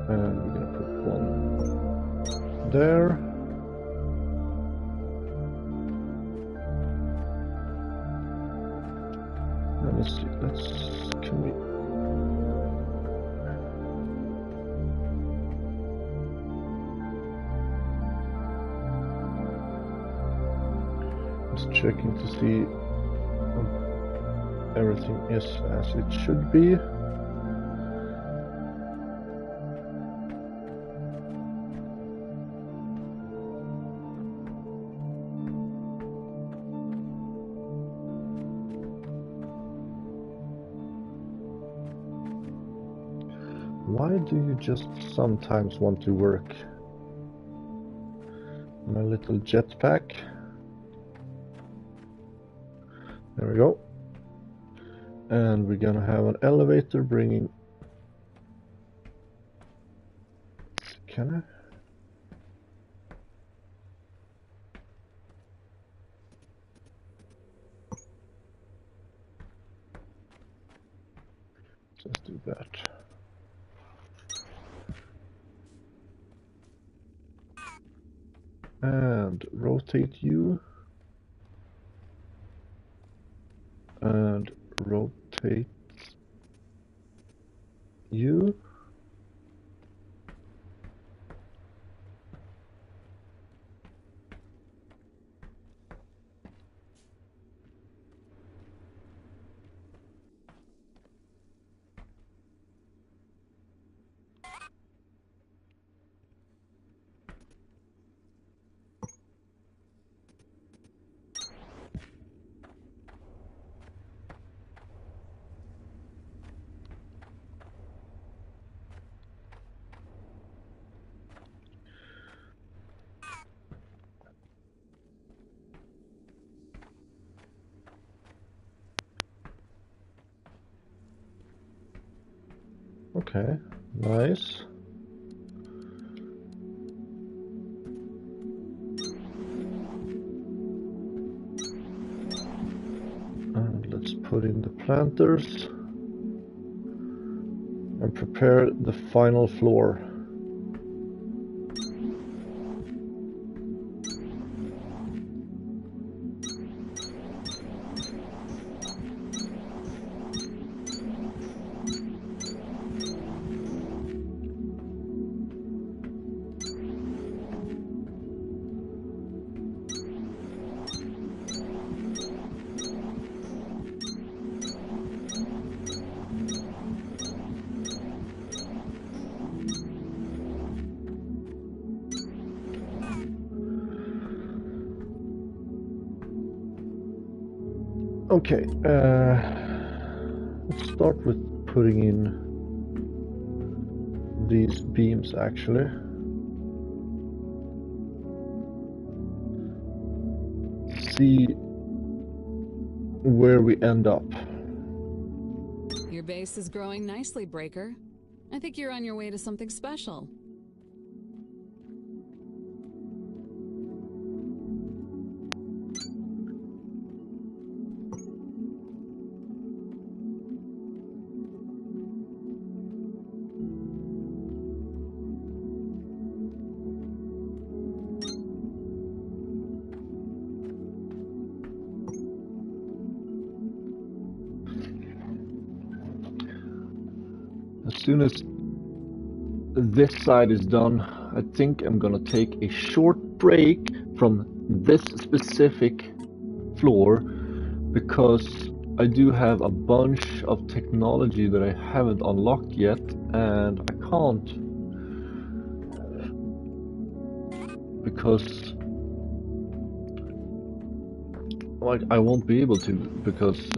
And we're gonna put one there. And let's see, can we... Just checking to see if everything is as it should be. Why do you just sometimes want to work? My little jetpack. There we go. And we're gonna have an elevator bringing... Can I? Just do that. And rotate you. and rotate you. Okay, nice. And let's put in the planters and prepare the final floor. Okay, let's start with putting in these beams actually. See where we end up. Your base is growing nicely, Breaker. I think you're on your way to something special. As soon as this side is done, I think I'm gonna take a short break from this specific floor because I do have a bunch of technology that I haven't unlocked yet, and I can't because like I won't be able to because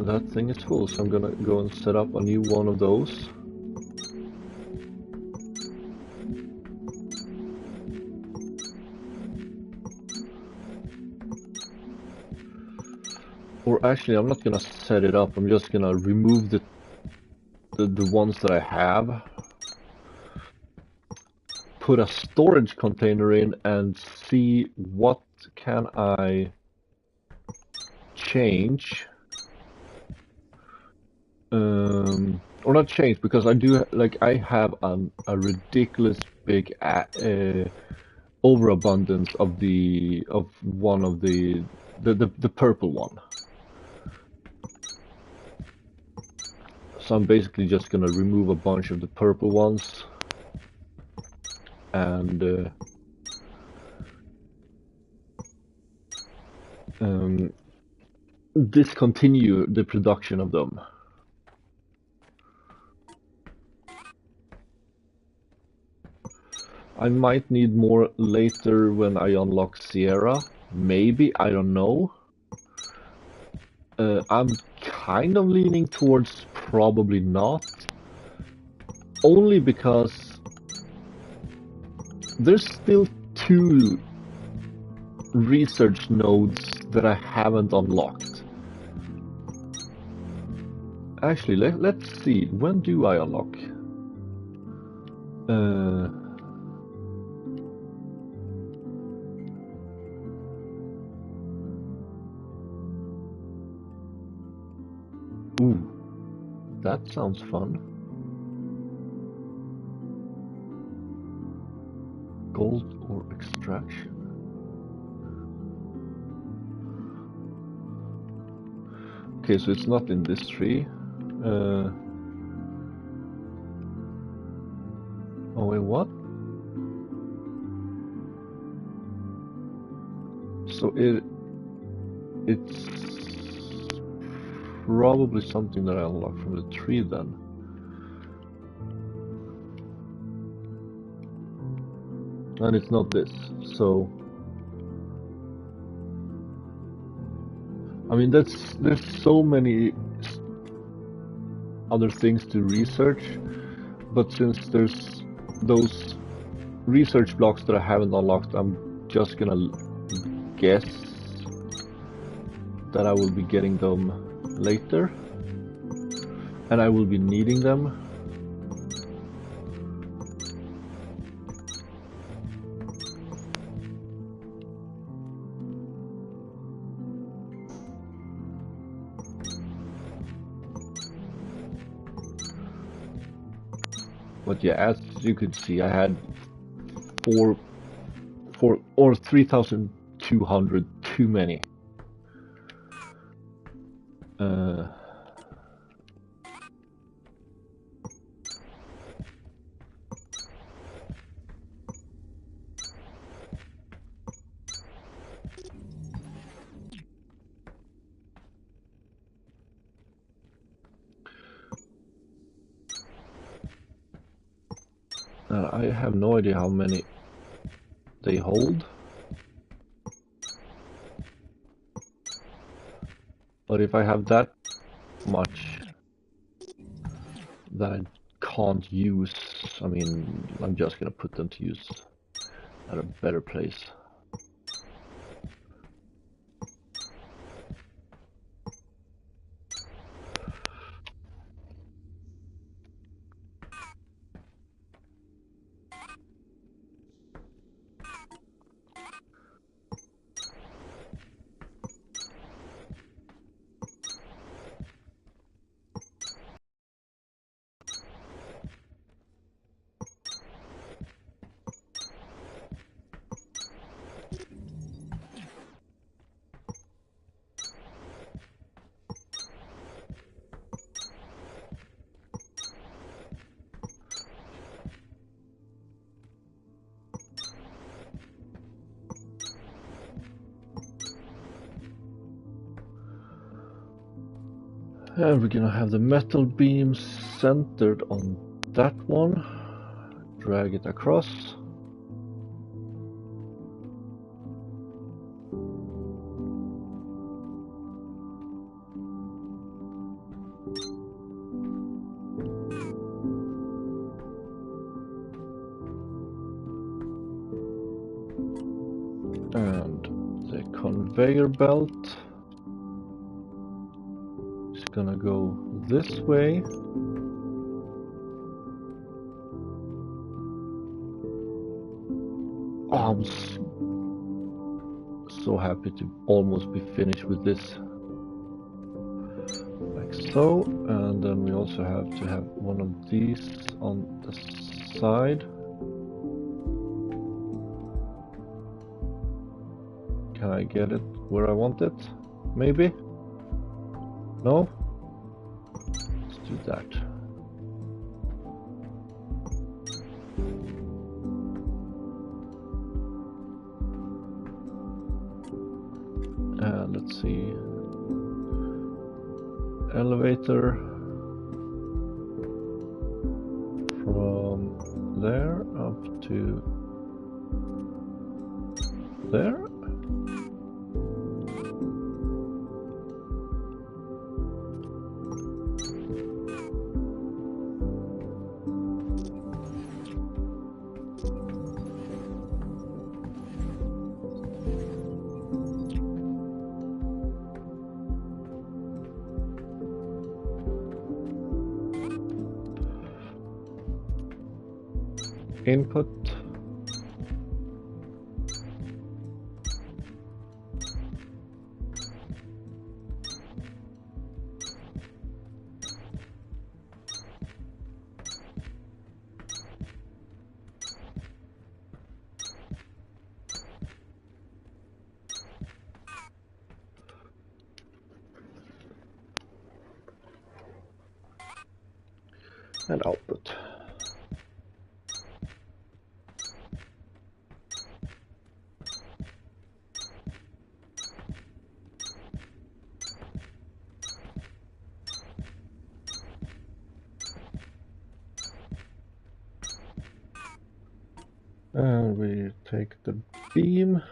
that thing is full. So I'm gonna go and set up a new one of those. Or actually, I'm not gonna set it up. I'm just gonna remove the ones that I have, put a storage container in, and see what can I change. Or not change, because I do like I have a ridiculous big overabundance of one of the purple one. So I'm basically just gonna remove a bunch of the purple ones and discontinue the production of them. I might need more later when I unlock Sierra. Maybe, I don't know. I'm kind of leaning towards probably not. Only because there's still 2 research nodes that I haven't unlocked. Actually, let's see. When do I unlock? Ooh, that sounds fun. Gold or extraction? Okay, so it's not in this tree. Oh wait, what? So it's probably something that I unlocked from the tree then. And it's not this, so I mean there's so many other things to research, but since there's those research blocks that I haven't unlocked, I'm just gonna guess that I will be getting them later, and I will be needing them. But yeah, as you could see, I had four or 3,200 too many. I have no idea how many they hold. But if I have that much that I can't use, I mean, I'm just gonna put them to use at a better place. And we're gonna have the metal beam centered on that one. Drag it across. And the conveyor belt is gonna go this way. Oh, I'm so happy to almost be finished with this. Like so, and then we also have to have one of these on the side. Can I get it where I want it? Maybe? No? Let's do that. Let's see. Elevator from there up to there. Input. and output. And we take the beam.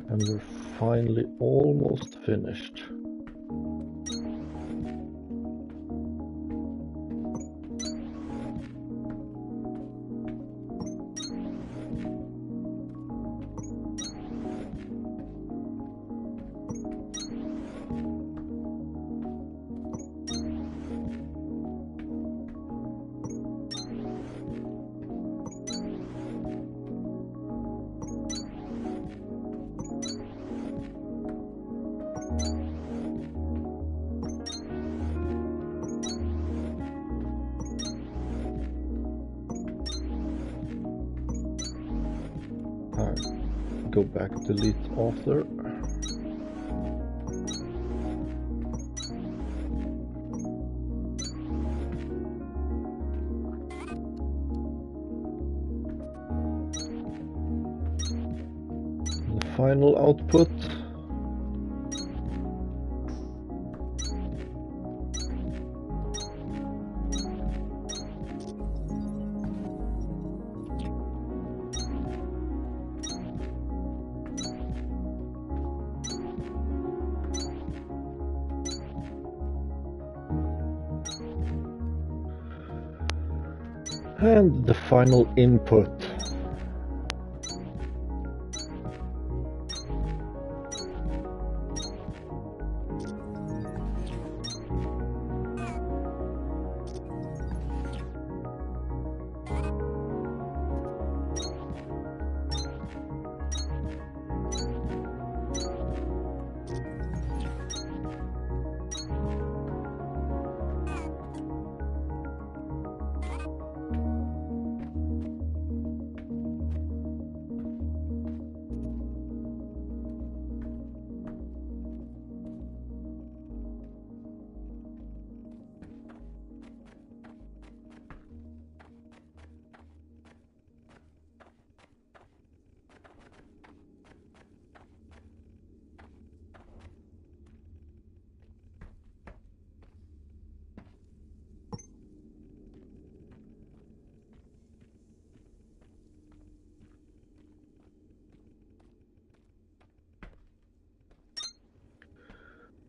And we're finally almost finished. Go back, delete author. The final output. And the final input.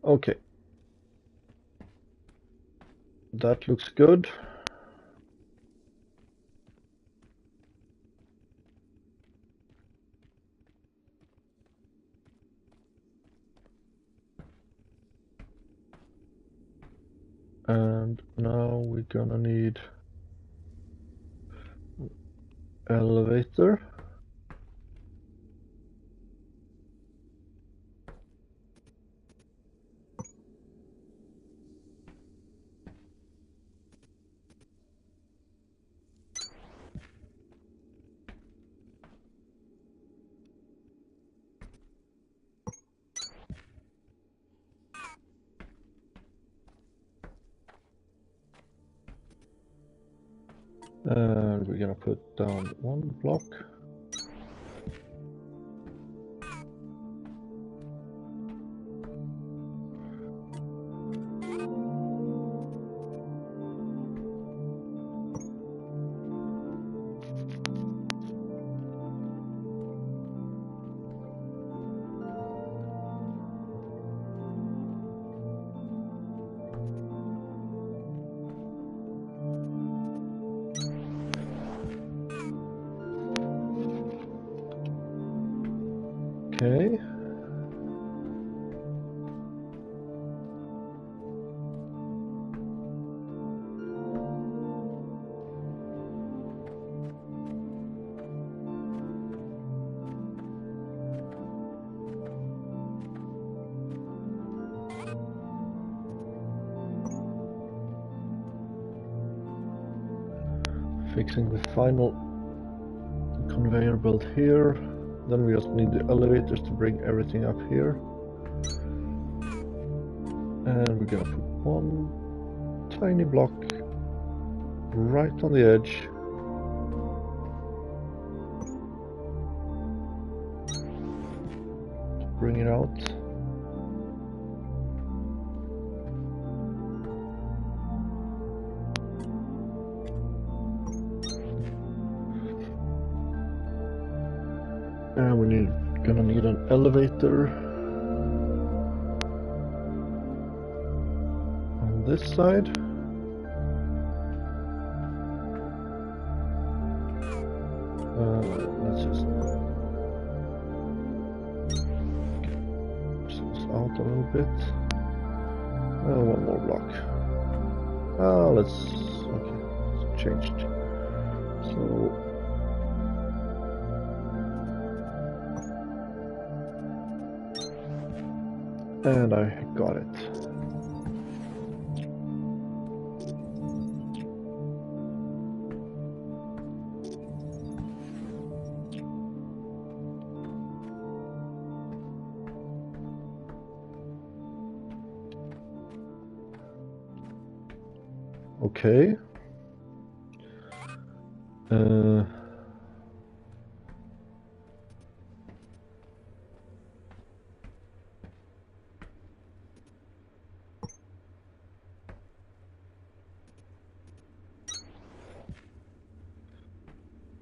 Okay. That looks good. And now we're gonna need elevator. And we're gonna put down one block. Okay. Fixing the final conveyor belt here. Then we just need the elevators to bring everything up here. And we're gonna put one tiny block right on the edge. Bring it out. And we're gonna need an elevator on this side. Let's just zoom this out a little bit. One more block. Let's changed. So and I got it. Okay.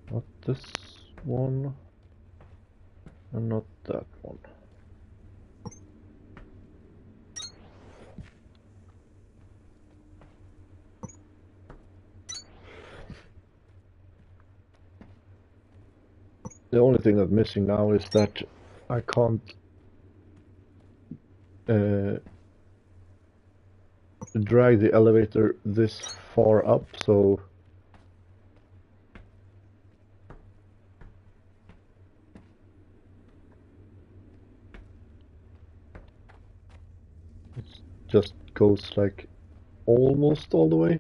Not this one, and not that one. The only thing that's missing now is that I can't drag the elevator this far up, so it just goes like almost all the way.